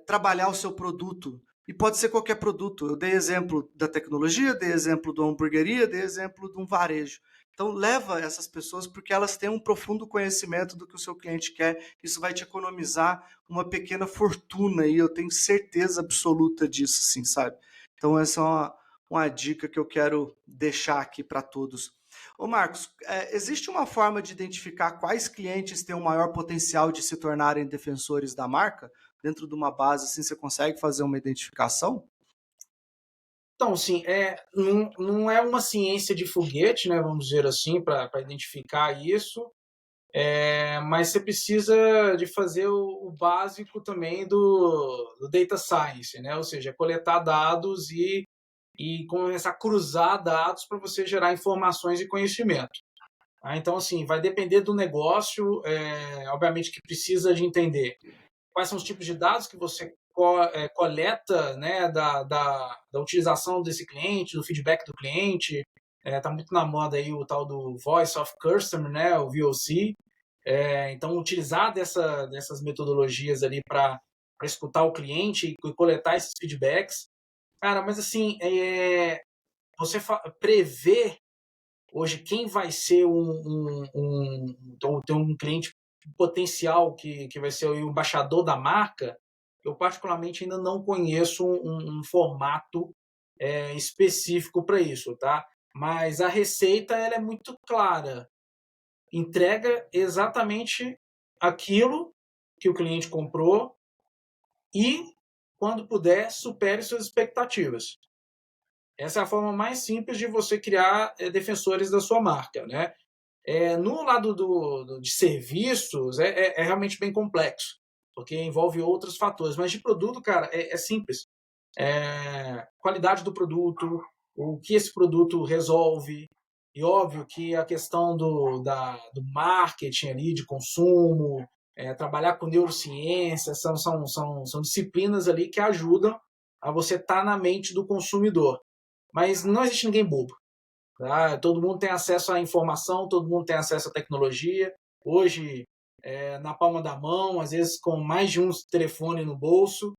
trabalhar o seu produto. E pode ser qualquer produto. Eu dei exemplo da tecnologia, dei exemplo de uma hamburgueria, dei exemplo de um varejo. Então, leva essas pessoas porque elas têm um profundo conhecimento do que o seu cliente quer. Isso vai te economizar uma pequena fortuna e eu tenho certeza absoluta disso, sim, sabe? Então, essa é uma dica que eu quero deixar aqui para todos. Ô Marcos, existe uma forma de identificar quais clientes têm o maior potencial de se tornarem defensores da marca? Dentro de uma base, assim, você consegue fazer uma identificação? Então, sim, não é uma ciência de foguete, né, vamos dizer assim, para identificar isso, mas você precisa de fazer o básico também do data science, né, ou seja, coletar dados e e começar a cruzar dados para você gerar informações e conhecimento. Então, assim, vai depender do negócio, obviamente que precisa de entender quais são os tipos de dados que você coleta, né, da utilização desse cliente, do feedback do cliente. Está muito na moda aí o tal do Voice of Customer, né, o VOC. Então, utilizar dessas metodologias ali para escutar o cliente e coletar esses feedbacks. Cara, mas assim, você prever hoje quem vai ser um cliente potencial que vai ser o embaixador da marca, eu particularmente ainda não conheço um formato específico para isso, tá? Mas a receita ela é muito clara. Entrega exatamente aquilo que o cliente comprou e, quando puder, supere suas expectativas. Essa é a forma mais simples de você criar defensores da sua marca, né? No lado de serviços, é realmente bem complexo, porque envolve outros fatores. Mas de produto, cara, é simples. Qualidade do produto, o que esse produto resolve, e óbvio que a questão do marketing ali, de consumo, trabalhar com neurociência, são disciplinas ali que ajudam a você estar na mente do consumidor. Mas não existe ninguém bobo. Tá? Todo mundo tem acesso à informação, todo mundo tem acesso à tecnologia. Hoje, na palma da mão, às vezes com mais de um telefone no bolso,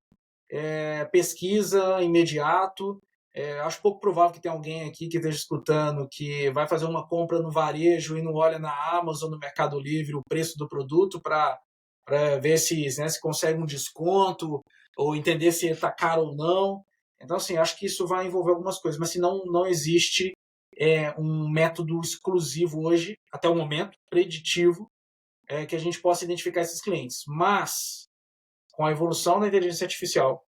pesquisa imediato. Acho pouco provável que tenha alguém aqui que esteja escutando que vai fazer uma compra no varejo e não olha na Amazon, no Mercado Livre, o preço do produto para ver se consegue um desconto ou entender se está caro ou não. Então, assim, acho que isso vai envolver algumas coisas, mas se não existe um método exclusivo hoje, até o momento, preditivo, que a gente possa identificar esses clientes. Mas, com a evolução da inteligência artificial,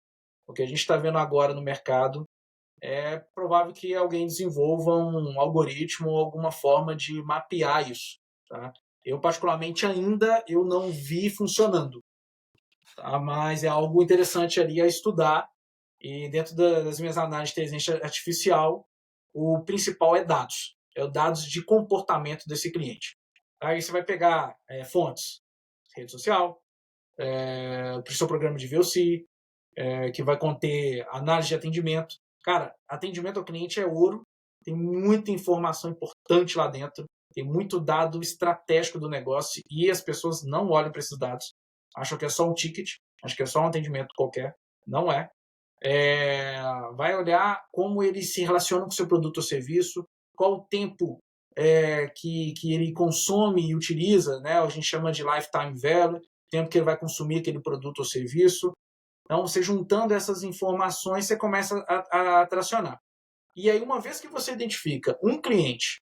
o que a gente está vendo agora no mercado, é provável que alguém desenvolva um algoritmo ou alguma forma de mapear isso. Tá? Eu, particularmente, ainda eu não vi funcionando. Tá? Mas é algo interessante ali a estudar. E dentro das minhas análises de inteligência artificial, o principal é dados. É os dados de comportamento desse cliente. Aí você vai pegar fontes, rede social, o seu programa de VOC, que vai conter análise de atendimento. Cara, atendimento ao cliente é ouro, tem muita informação importante lá dentro, tem muito dado estratégico do negócio e as pessoas não olham para esses dados. Acham que é só um ticket, acham que é só um atendimento qualquer. Não é. Vai olhar como ele se relaciona com o seu produto ou serviço, qual o tempo que ele consome e utiliza, né? A gente chama de lifetime value, tempo que ele vai consumir aquele produto ou serviço. Então, você juntando essas informações, você começa a tracionar. E aí, uma vez que você identifica um cliente,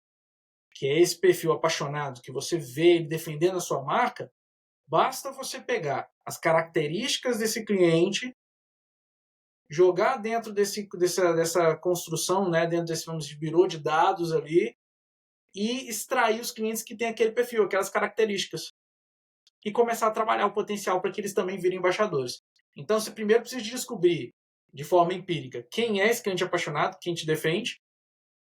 que é esse perfil apaixonado, que você vê ele defendendo a sua marca, basta você pegar as características desse cliente, jogar dentro dessa construção, né, dentro desse, vamos dizer, birô de dados ali, e extrair os clientes que têm aquele perfil, aquelas características. E começar a trabalhar o potencial para que eles também virem embaixadores. Então, você primeiro precisa descobrir, de forma empírica, quem é esse cliente apaixonado, quem te defende.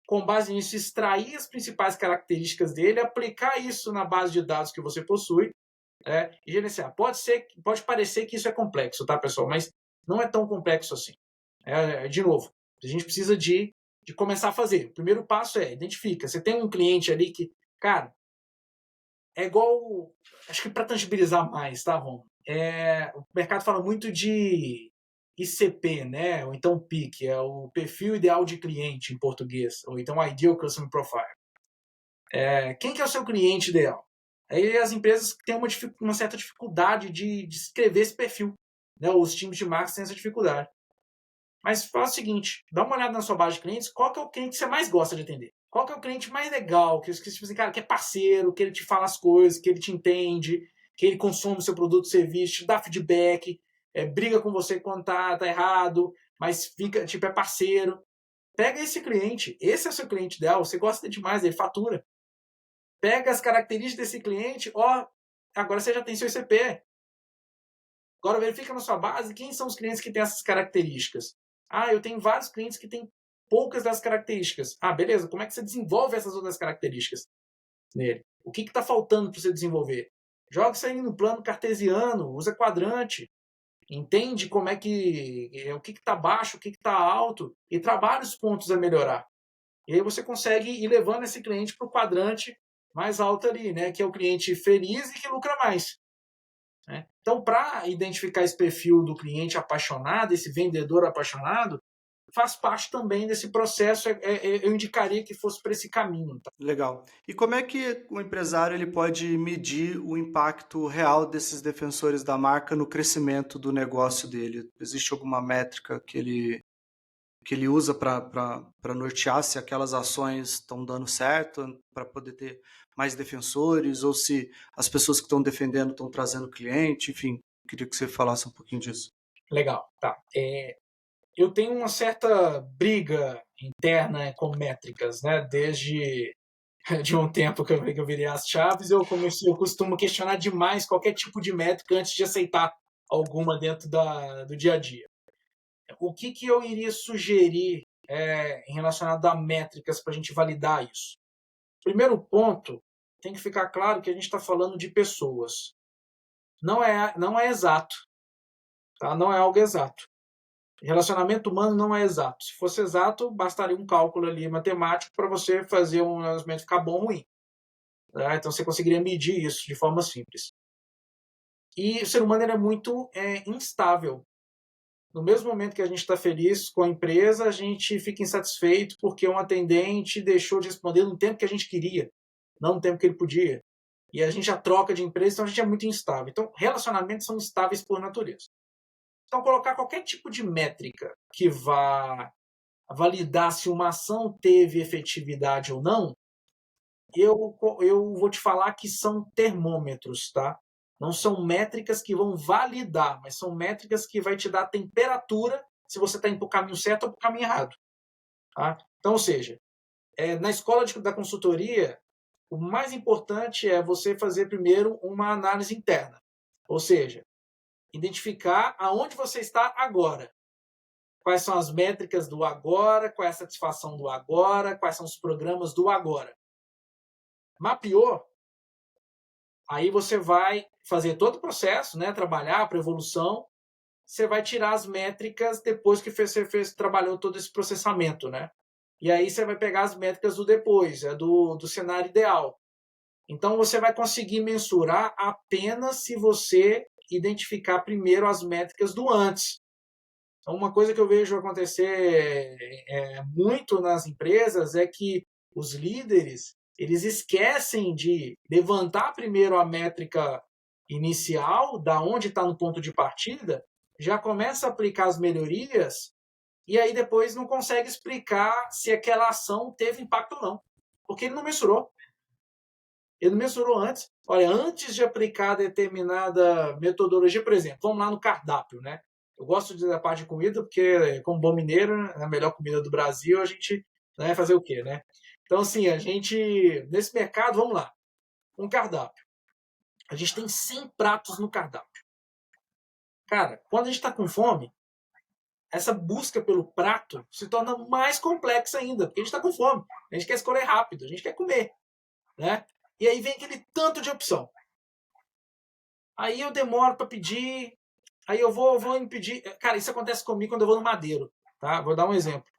Com base nisso, extrair as principais características dele, aplicar isso na base de dados que você possui e gerenciar. Pode parecer que isso é complexo, tá, pessoal? Mas não é tão complexo assim. De novo, a gente precisa de começar a fazer. O primeiro passo identifica. Você tem um cliente ali que, cara, é igual, acho que para tangibilizar mais, tá, Ron? O mercado fala muito de ICP, né? Ou então PIC, é o perfil ideal de cliente em português, ou então Ideal Customer Profile. Quem que é o seu cliente ideal? Aí as empresas têm uma certa dificuldade de escrever esse perfil. Né? Os times de marketing têm essa dificuldade. Mas faz o seguinte, dá uma olhada na sua base de clientes, qual que é o cliente que você mais gosta de atender? Qual que é o cliente mais legal, que tipo assim, cara, que é parceiro, que ele te fala as coisas, que ele te entende, que ele consome o seu produto, serviço, te dá feedback, briga com você quando tá errado, mas fica, tipo, é parceiro. Pega esse cliente, esse é o seu cliente ideal, você gosta demais dele, fatura. Pega as características desse cliente, agora você já tem seu ICP. Agora verifica na sua base quem são os clientes que têm essas características. Eu tenho vários clientes que têm poucas das características. Ah, beleza, como é que você desenvolve essas outras características nele? O que está faltando para você desenvolver? Joga isso aí no plano cartesiano, usa quadrante, entende como é que o que está baixo, o que está alto, e trabalha os pontos a melhorar. E aí você consegue ir levando esse cliente para o quadrante mais alto ali, né? Que é o cliente feliz e que lucra mais. Né? Então, para identificar esse perfil do cliente apaixonado, esse vendedor apaixonado, faz parte também desse processo. Eu indicaria que fosse para esse caminho. Tá? Legal. E como é que o empresário ele pode medir o impacto real desses defensores da marca no crescimento do negócio dele? Existe alguma métrica que ele usa para nortear se aquelas ações estão dando certo, para poder ter mais defensores, ou se as pessoas que estão defendendo estão trazendo cliente, enfim, queria que você falasse um pouquinho disso. Legal, tá. Eu tenho uma certa briga interna com métricas, né? Desde de um tempo que eu virei as chaves, eu costumo questionar demais qualquer tipo de métrica antes de aceitar alguma dentro do dia a dia. O que eu iria sugerir em relacionado a métricas para a gente validar isso? Primeiro ponto, tem que ficar claro que a gente está falando de pessoas. Não é exato. Tá? Não é algo exato. Relacionamento humano não é exato. Se fosse exato, bastaria um cálculo ali matemático para você fazer um relacionamento ficar bom ou ruim. Tá? Então você conseguiria medir isso de forma simples. E o ser humano ele é muito instável. No mesmo momento que a gente está feliz com a empresa, a gente fica insatisfeito porque um atendente deixou de responder no tempo que a gente queria, não no tempo que ele podia. E a gente já troca de empresa, então a gente é muito instável. Então, relacionamentos são instáveis por natureza. Então, colocar qualquer tipo de métrica que vá validar se uma ação teve efetividade ou não, eu vou te falar que são termômetros, tá? Não são métricas que vão validar, mas são métricas que vai te dar a temperatura se você está indo para o caminho certo ou para o caminho errado. Tá? Então, ou seja, na escola da consultoria, o mais importante é você fazer primeiro uma análise interna. Ou seja, identificar aonde você está agora. Quais são as métricas do agora, qual é a satisfação do agora, quais são os programas do agora. Mapeou, aí você vai fazer todo o processo, né, trabalhar para evolução, você vai tirar as métricas depois que você trabalhou todo esse processamento, né? E aí você vai pegar as métricas do depois, do cenário ideal. Então você vai conseguir mensurar apenas se você identificar primeiro as métricas do antes. Então, uma coisa que eu vejo acontecer muito nas empresas é que os líderes eles esquecem de levantar primeiro a métrica inicial, da onde está no ponto de partida, já começa a aplicar as melhorias e aí depois não consegue explicar se aquela ação teve impacto ou não, porque ele não mensurou. Ele não mensurou antes. Olha, antes de aplicar determinada metodologia, por exemplo, vamos lá no cardápio, né? Eu gosto da parte de comida porque, como bom mineiro, é a melhor comida do Brasil, a gente vai fazer o quê, né? Então, assim, a gente, nesse mercado, vamos lá, um cardápio. A gente tem 100 pratos no cardápio. Cara, quando a gente está com fome, essa busca pelo prato se torna mais complexa ainda, porque a gente está com fome. A gente quer escolher rápido, a gente quer comer, né? E aí vem aquele tanto de opção. Aí eu demoro para pedir, aí eu vou impedir. Cara, isso acontece comigo quando eu vou no Madeiro, tá? Vou dar um exemplo.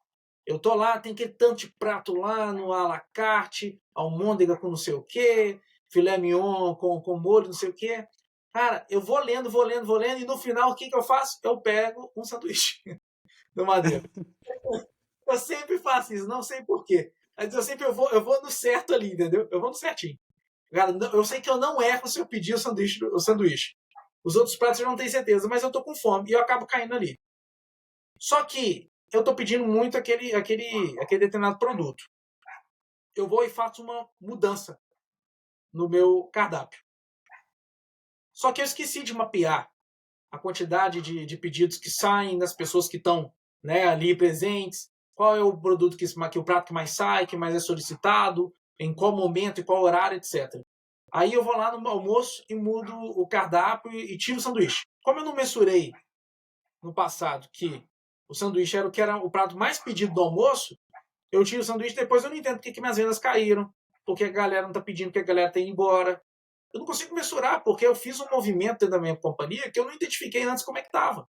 Eu tô lá, tem aquele tanto de prato lá no à la carte, almôndega com não sei o quê, filé mignon com molho não sei o quê. Cara, eu vou lendo, e no final o que eu faço? Eu pego um sanduíche no Madeiro. Eu sempre faço isso, não sei porquê. Mas eu vou no certo ali, entendeu? Eu vou no certinho. Cara, eu sei que eu não erro se eu pedir o sanduíche. Os outros pratos eu não tenho certeza, mas eu tô com fome e eu acabo caindo ali. Só que eu tô pedindo muito aquele determinado produto. Eu vou e faço uma mudança no meu cardápio. Só que eu esqueci de mapear a quantidade de pedidos que saem das pessoas que estão, né, ali presentes. Qual é o produto que o prato que mais sai, que mais é solicitado, em qual momento e qual horário, etc. Aí eu vou lá no almoço e mudo o cardápio e tiro o sanduíche. Como eu não mensurei no passado que o sanduíche era o que era o prato mais pedido do almoço, eu tinha o sanduíche, depois eu não entendo porque que minhas vendas caíram, porque a galera não está pedindo, porque a galera tem que ir embora. Eu não consigo mensurar, porque eu fiz um movimento dentro da minha companhia que eu não identifiquei antes como é que estava.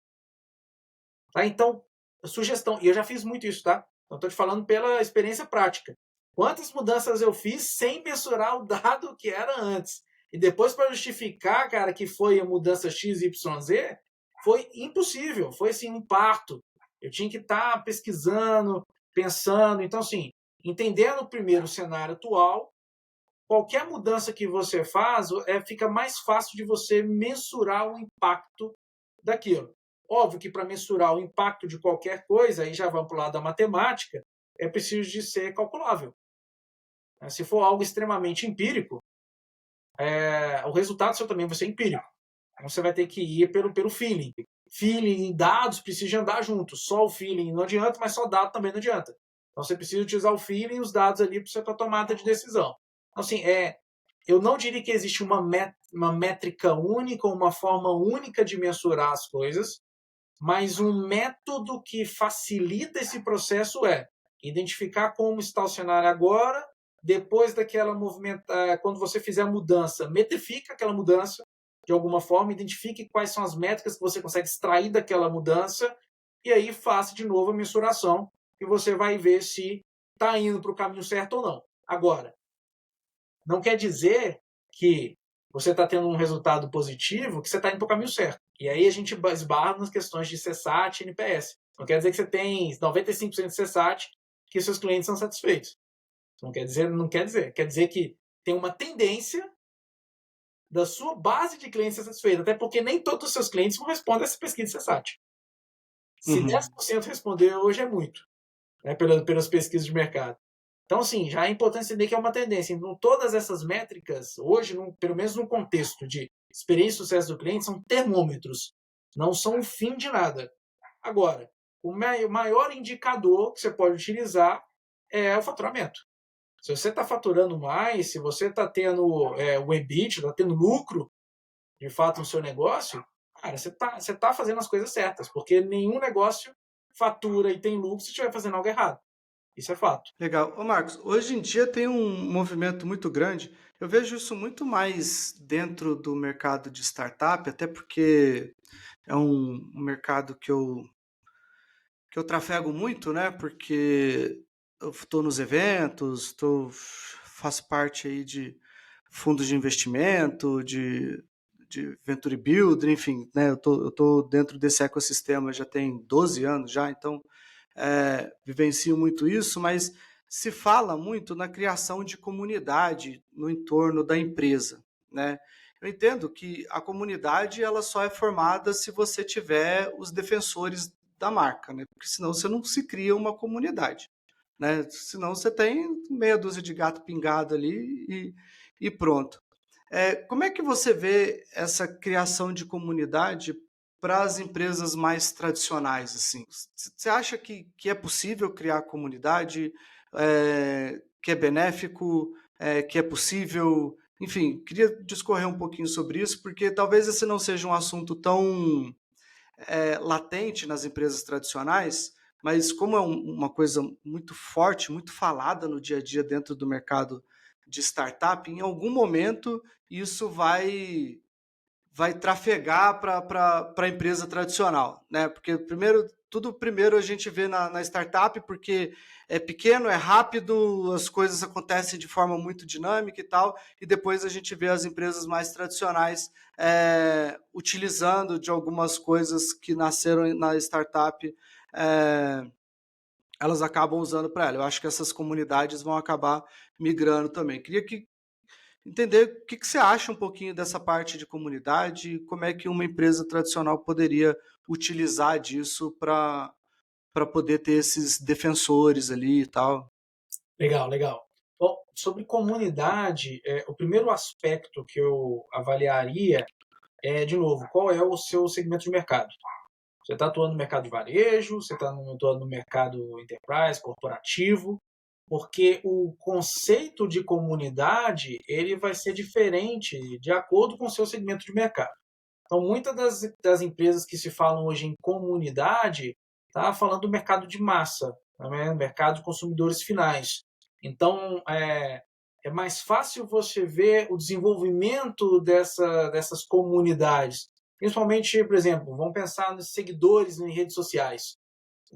Tá? Então, sugestão, e eu já fiz muito isso, tá? Então, estou te falando pela experiência prática. Quantas mudanças eu fiz sem mensurar o dado que era antes? E depois, para justificar, cara, que foi a mudança X, Y, Z, foi impossível. Foi, assim, um parto. Eu tinha que estar pesquisando, pensando. Então, assim, entendendo primeiro o cenário atual, qualquer mudança que você faz, fica mais fácil de você mensurar o impacto daquilo. Óbvio que para mensurar o impacto de qualquer coisa, aí já vamos para o lado da matemática, é preciso de ser calculável. Se for algo extremamente empírico, o resultado seu também vai ser empírico. Então você vai ter que ir pelo feeling. Feeling e dados precisam andar juntos. Só o feeling não adianta, mas só dado também não adianta. Então você precisa utilizar o feeling e os dados ali para a sua tomada de decisão. Então, assim, eu não diria que existe uma métrica única, uma forma única de mensurar as coisas, mas um método que facilita esse processo é identificar como está o cenário agora, depois daquela quando você fizer a mudança, metrifica aquela mudança de alguma forma, identifique quais são as métricas que você consegue extrair daquela mudança e aí faça de novo a mensuração e você vai ver se está indo para o caminho certo ou não. Agora, não quer dizer que você está tendo um resultado positivo, que você está indo para o caminho certo. E aí a gente esbarra nas questões de CSAT e NPS. Não quer dizer que você tem 95% de CSAT, que seus clientes são satisfeitos. Não quer dizer. Quer dizer que tem uma tendência da sua base de clientes ser satisfeita, até porque nem todos os seus clientes vão responder essa pesquisa de CSAT. Se 10% responder hoje é muito, né, pelas pesquisas de mercado. Então, assim, já é importante entender que é uma tendência. Então, todas essas métricas, hoje, pelo menos no contexto de experiência e sucesso do cliente, são termômetros. Não são o fim de nada. Agora, o maior indicador que você pode utilizar é o faturamento. Se você está faturando mais, se você está tendo o EBIT, está tendo lucro, de fato, no seu negócio, cara, você tá fazendo as coisas certas, porque nenhum negócio fatura e tem lucro se estiver fazendo algo errado. Isso é fato. Legal. Ô Marcos, hoje em dia tem um movimento muito grande. Eu vejo isso muito mais dentro do mercado de startup, até porque é um mercado que eu trafego muito, né? Porque eu estou nos eventos, faço parte aí de fundos de investimento, de Venture Builder, enfim, né? Eu tô dentro desse ecossistema já tem 12 anos já, então vivencio muito isso, mas se fala muito na criação de comunidade no entorno da empresa, né? Eu entendo que a comunidade ela só é formada se você tiver os defensores da marca, né? Porque senão você não se cria uma comunidade, né? Senão você tem meia dúzia de gato pingado ali e pronto. Como é que você vê essa criação de comunidade para as empresas mais tradicionais, assim? Você acha que é possível criar comunidade, que é benéfico, que é possível? Enfim, queria discorrer um pouquinho sobre isso, porque talvez esse não seja um assunto tão latente nas empresas tradicionais, mas como é uma coisa muito forte, muito falada no dia a dia dentro do mercado de startup, em algum momento isso vai trafegar para a empresa tradicional, né? Porque primeiro a gente vê na startup, porque é pequeno, é rápido, as coisas acontecem de forma muito dinâmica e tal, e depois a gente vê as empresas mais tradicionais utilizando de algumas coisas que nasceram na startup, elas acabam usando para ela. Eu acho que essas comunidades vão acabar migrando também. Queria entender o que você acha um pouquinho dessa parte de comunidade e como é que uma empresa tradicional poderia utilizar disso para poder ter esses defensores ali e tal. Legal, legal. Bom, sobre comunidade, o primeiro aspecto que eu avaliaria é, de novo, qual é o seu segmento de mercado? Você está atuando no mercado de varejo, você está atuando no mercado enterprise, corporativo, porque o conceito de comunidade ele vai ser diferente de acordo com o seu segmento de mercado. Então, muitas das empresas que se falam hoje em comunidade, está falando do mercado de massa, né? Mercado de consumidores finais. Então, é mais fácil você ver o desenvolvimento dessas comunidades. Principalmente, por exemplo, vamos pensar nos seguidores em redes sociais.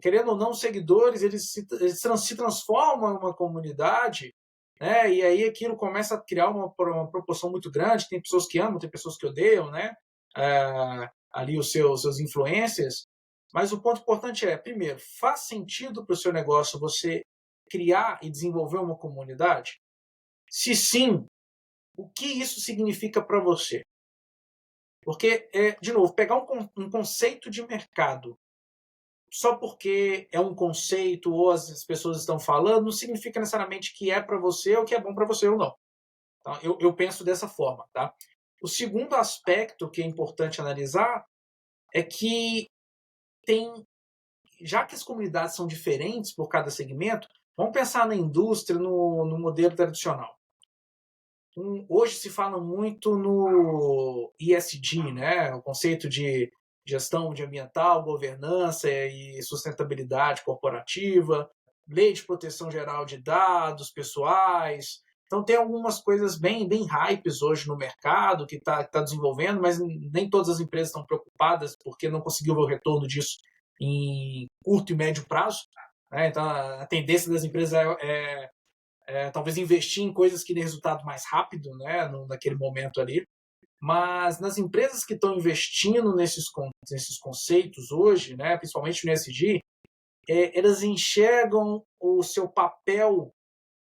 Querendo ou não, os seguidores se transformam em uma comunidade, né? E aí aquilo começa a criar uma proporção muito grande. Tem pessoas que amam, tem pessoas que odeiam, né? Ali os seus influencers. Mas o ponto importante é, primeiro, faz sentido para o seu negócio você criar e desenvolver uma comunidade? Se sim, o que isso significa para você? Porque, de novo, pegar um conceito de mercado só porque é um conceito ou as pessoas estão falando, não significa necessariamente que é para você ou que é bom para você ou não. Tá? Eu penso dessa forma. Tá? O segundo aspecto que é importante analisar é que já que as comunidades são diferentes por cada segmento, vamos pensar na indústria, no modelo tradicional. Hoje se fala muito no ESG, né? O conceito de gestão de ambiental, governança e sustentabilidade corporativa, lei de proteção geral de dados pessoais. Então tem algumas coisas bem hypes hoje no mercado que está desenvolvendo, mas nem todas as empresas estão preocupadas porque não conseguiu ver o retorno disso em curto e médio prazo. Né? Então a tendência das empresas talvez investir em coisas que dêem resultado mais rápido, né, naquele momento ali. Mas nas empresas que estão investindo nesses conceitos hoje, né, principalmente no ESG, elas enxergam o seu papel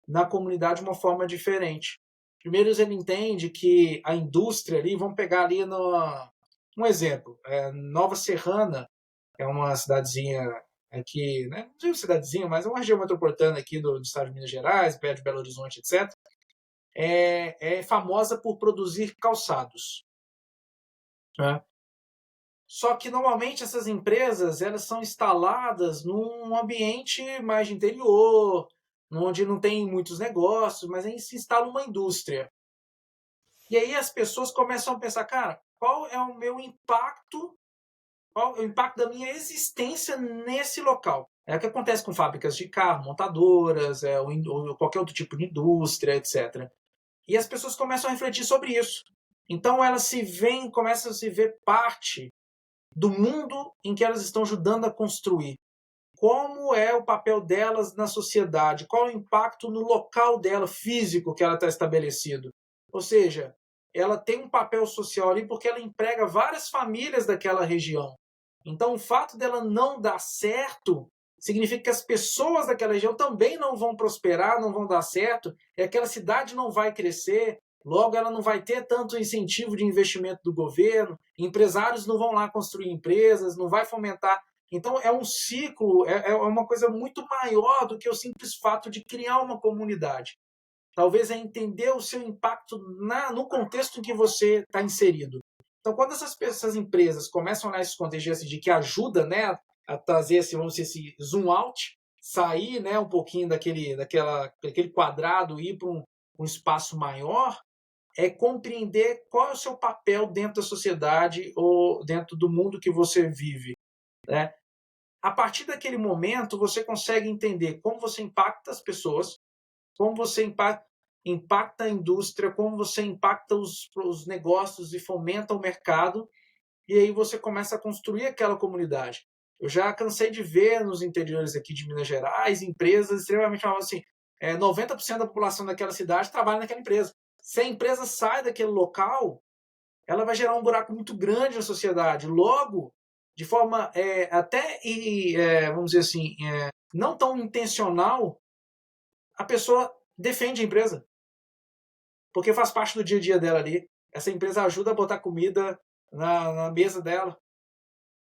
na comunidade de uma forma diferente. Primeiro, ele entende que a indústria ali, vamos pegar ali um exemplo, Nova Serrana é uma cidadezinha aqui, né? Não sei se cidadezinha, mas é uma região metropolitana aqui do estado de Minas Gerais, perto de Belo Horizonte, etc. É famosa por produzir calçados. Né? Só que normalmente essas empresas elas são instaladas num ambiente mais de interior, onde não tem muitos negócios, mas aí se instala uma indústria. E aí as pessoas começam a pensar, cara, qual é o meu impacto, qual é o impacto da minha existência nesse local? É o que acontece com fábricas de carro, montadoras, ou qualquer outro tipo de indústria, etc. E as pessoas começam a refletir sobre isso. Então elas começam a se ver parte do mundo em que elas estão ajudando a construir. Como é o papel delas na sociedade? Qual é o impacto no local dela, físico, que ela está estabelecido? Ou seja, ela tem um papel social ali porque ela emprega várias famílias daquela região. Então, o fato dela não dar certo significa que as pessoas daquela região também não vão prosperar, não vão dar certo, e aquela cidade não vai crescer, logo ela não vai ter tanto incentivo de investimento do governo, empresários não vão lá construir empresas, não vai fomentar. Então é um ciclo, é uma coisa muito maior do que o simples fato de criar uma comunidade. Talvez é entender o seu impacto no contexto em que você está inserido. Então, quando essas empresas começam a olhar esse contexto de que ajuda, né, a trazer vamos dizer, esse zoom out, sair, né, um pouquinho daquele quadrado e ir para um espaço maior, é compreender qual é o seu papel dentro da sociedade ou dentro do mundo que você vive. Né? A partir daquele momento, você consegue entender como você impacta as pessoas, como você impacta a indústria, como você impacta os negócios e fomenta o mercado, e aí você começa a construir aquela comunidade. Eu já cansei de ver nos interiores aqui de Minas Gerais empresas extremamente famosas assim, 90% da população daquela cidade trabalha naquela empresa. Se a empresa sai daquele local, ela vai gerar um buraco muito grande na sociedade. Logo, de forma até, vamos dizer assim, não tão intencional, a pessoa defende a empresa. Porque faz parte do dia a dia dela ali. Essa empresa ajuda a botar comida na mesa dela.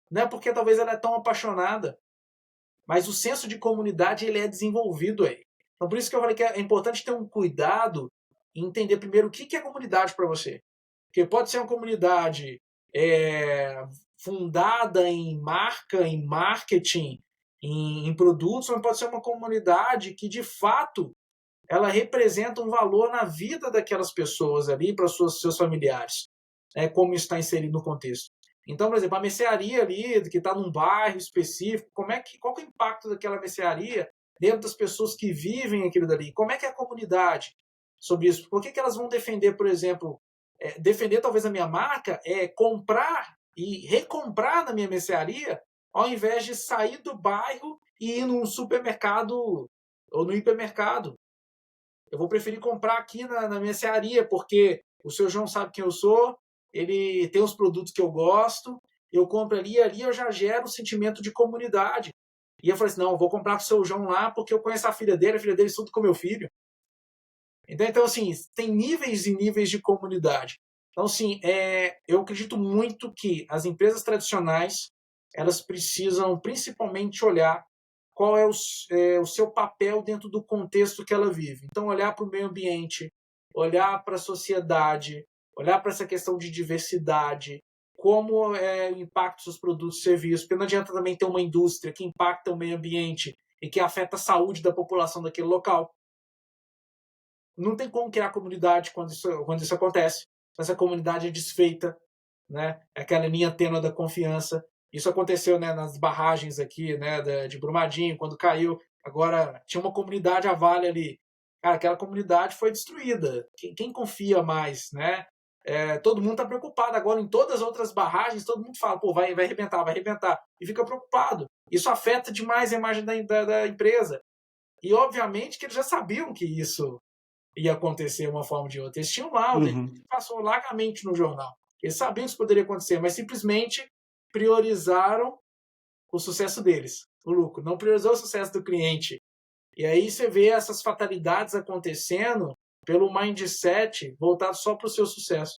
Não é porque talvez ela é tão apaixonada, mas o senso de comunidade ele é desenvolvido aí. Então, por isso que eu falei que é importante ter um cuidado e entender primeiro o que é comunidade para você. Porque pode ser uma comunidade fundada em marca, em marketing, em produtos, mas pode ser uma comunidade que, de fato, ela representa um valor na vida daquelas pessoas ali para seus familiares. Como isso está inserido no contexto. Então, por exemplo, a mercearia ali, que está num bairro específico, qual que é o impacto daquela mercearia dentro das pessoas que vivem aquilo dali? Como é que é a comunidade sobre isso? Por que elas vão defender, por exemplo, defender talvez a minha marca, comprar e recomprar na minha mercearia, ao invés de sair do bairro e ir num supermercado ou no hipermercado? Eu vou preferir comprar aqui na mercearia, porque o seu João sabe quem eu sou, ele tem os produtos que eu gosto, eu compro ali e ali eu já gero um sentimento de comunidade. E eu falei assim, não, eu vou comprar com o seu João lá porque eu conheço a filha dele estuda com meu filho. Então, assim, tem níveis e níveis de comunidade. Então, assim, eu acredito muito que as empresas tradicionais, elas precisam principalmente olhar qual é o seu papel dentro do contexto que ela vive. Então, olhar para o meio ambiente, olhar para a sociedade, olhar para essa questão de diversidade, como impacta os seus produtos e serviços, porque não adianta também ter uma indústria que impacta o meio ambiente e que afeta a saúde da população daquele local. Não tem como criar comunidade quando isso acontece. Essa comunidade é desfeita, né? É aquela linha tênue da confiança. Isso aconteceu, né, nas barragens aqui, né, de Brumadinho, quando caiu. Agora, tinha uma comunidade a Vale ali. Cara, aquela comunidade foi destruída. Quem confia mais, né? Todo mundo está preocupado agora em todas as outras barragens. Todo mundo fala, pô, vai arrebentar, vai arrebentar. E fica preocupado. Isso afeta demais a imagem da empresa. E, obviamente, que eles já sabiam que isso ia acontecer de uma forma ou de outra. Eles tinham lá, passou largamente no jornal. Eles sabiam que isso poderia acontecer, mas simplesmente priorizaram o sucesso deles, o lucro. Não priorizou o sucesso do cliente. E aí você vê essas fatalidades acontecendo pelo mindset voltado só para o seu sucesso.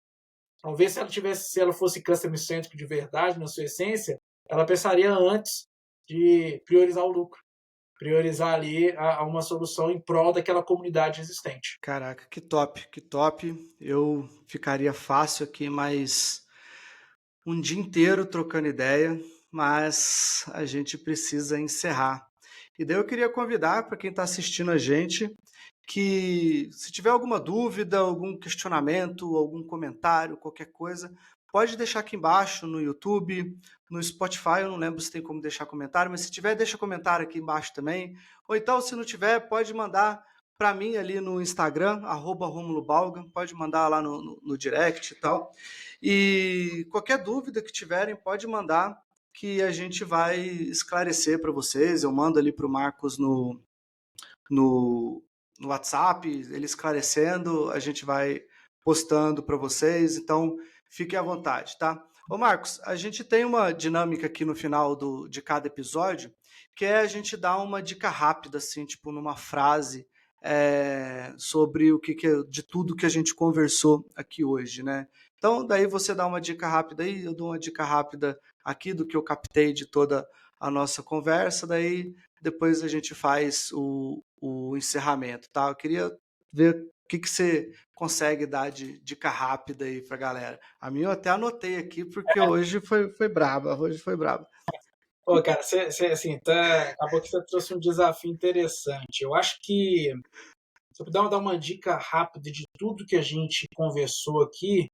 Talvez se ela fosse customer centric de verdade, na sua essência, ela pensaria antes de priorizar o lucro, priorizar ali uma solução em prol daquela comunidade existente. Caraca, que top, que top. Eu ficaria fácil aqui mais um dia inteiro trocando ideia, mas a gente precisa encerrar. E daí eu queria convidar para quem está assistindo a gente que, se tiver alguma dúvida, algum questionamento, algum comentário, qualquer coisa, pode deixar aqui embaixo no YouTube, no Spotify, eu não lembro se tem como deixar comentário, mas se tiver, deixa comentário aqui embaixo também. Ou então, se não tiver, pode mandar para mim ali no Instagram, @RomuloBalga, pode mandar lá no direct e tal. E qualquer dúvida que tiverem, pode mandar que a gente vai esclarecer para vocês. Eu mando ali para o Marcos no WhatsApp, ele esclarecendo, a gente vai postando para vocês, então fiquem à vontade, tá? Ô Marcos, a gente tem uma dinâmica aqui no final de cada episódio, que é a gente dar uma dica rápida, assim, tipo numa frase, sobre de tudo que a gente conversou aqui hoje, né? Então, daí você dá uma dica rápida aí, eu dou uma dica rápida aqui do que eu captei de toda a nossa conversa, daí depois a gente faz o encerramento, tá? Eu queria ver o que você consegue dar de dica rápida aí pra galera. A minha eu até anotei aqui, porque hoje foi braba, hoje foi braba. Pô, cara, assim, acabou que você trouxe um desafio interessante. Eu acho que, se eu puder dar uma dica rápida de tudo que a gente conversou aqui,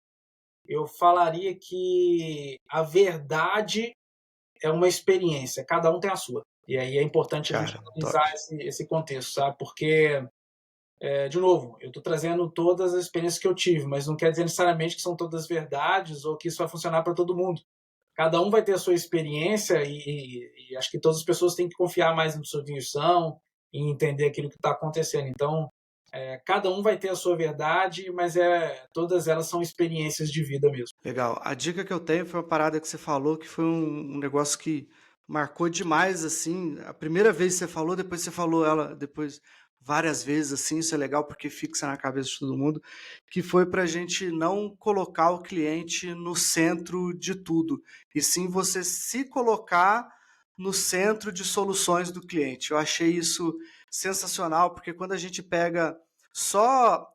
eu falaria que a verdade é uma experiência, cada um tem a sua. E aí é importante a gente Cara, top. analisar esse contexto, sabe? Porque, de novo, eu estou trazendo todas as experiências que eu tive, mas não quer dizer necessariamente que são todas verdades ou que isso vai funcionar para todo mundo. Cada um vai ter a sua experiência e acho que todas as pessoas têm que confiar mais na sua intuição e entender aquilo que está acontecendo. Então, cada um vai ter a sua verdade, mas todas elas são experiências de vida mesmo. Legal. A dica que eu tenho foi uma parada que você falou, que foi um negócio que marcou demais, assim. A primeira vez que você falou, depois você falou ela depois várias vezes, assim. Isso é legal porque fixa na cabeça de todo mundo. Que foi para a gente não colocar o cliente no centro de tudo, e sim você se colocar no centro de soluções do cliente. Eu achei isso sensacional, porque quando a gente pega só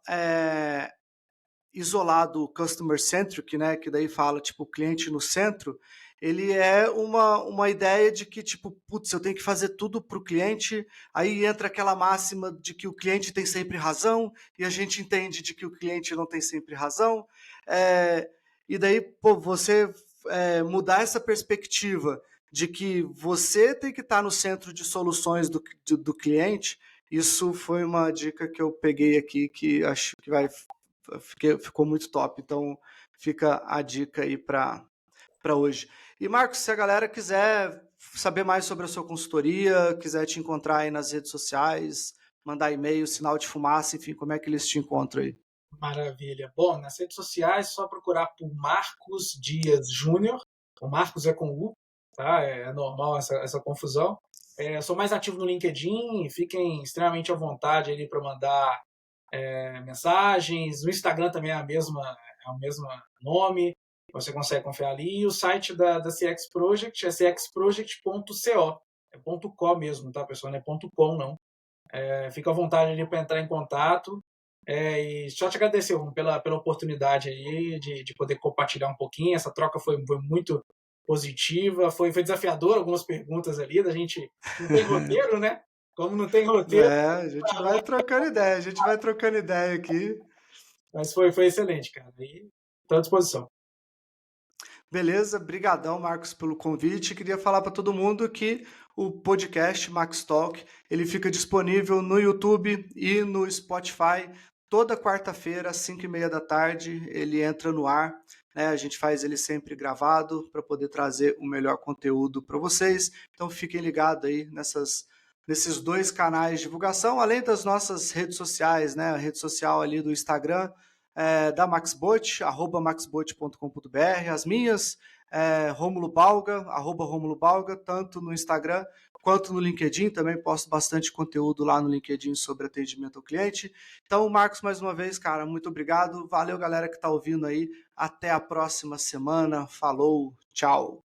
isolado o customer centric, né, que daí fala tipo cliente no centro, ele é uma ideia de que tipo, putz, eu tenho que fazer tudo para o cliente, aí entra aquela máxima de que o cliente tem sempre razão, e a gente entende de que o cliente não tem sempre razão, e daí, pô, você mudar essa perspectiva de que você tem que estar no centro de soluções do cliente, isso foi uma dica que eu peguei aqui que acho que ficou muito top. Então fica a dica aí para hoje. E Marcos, se a galera quiser saber mais sobre a sua consultoria, quiser te encontrar aí nas redes sociais, mandar e-mail, sinal de fumaça, enfim, como é que eles te encontram aí? Maravilha. Bom, nas redes sociais é só procurar por Marcos Dias Júnior. O Marcos é com U, tá? É normal essa confusão. Sou mais ativo no LinkedIn, fiquem extremamente à vontade ali para mandar mensagens. No Instagram também é o mesmo nome, você consegue confiar ali. E o site da CX Project é cxproject.co. É .co mesmo, tá, pessoal? Não é .com, não. Fica à vontade ali para entrar em contato. E só te agradecer pela oportunidade aí de poder compartilhar um pouquinho. Essa troca foi muito positiva, foi desafiador algumas perguntas ali, da gente não tem roteiro, né? Como não tem roteiro, A gente vai trocando ideia aqui. mas foi excelente, cara. E estou à disposição. Beleza, brigadão, Marcos, pelo convite. Queria falar para todo mundo que o podcast Max Talk, ele fica disponível no YouTube e no Spotify toda quarta-feira, às 5h30 da tarde, ele entra no ar. Né? A gente faz ele sempre gravado para poder trazer o melhor conteúdo para vocês. Então fiquem ligados aí nesses dois canais de divulgação, além das nossas redes sociais, né? A rede social ali do Instagram, da Maxbot, @maxbot.com.br, as minhas, Rômulo Balga, @Rômulo Balga, tanto no Instagram quanto no LinkedIn, também posto bastante conteúdo lá no LinkedIn sobre atendimento ao cliente. Então, Marcos, mais uma vez, cara, muito obrigado. Valeu, galera que está ouvindo aí. Até a próxima semana. Falou, tchau.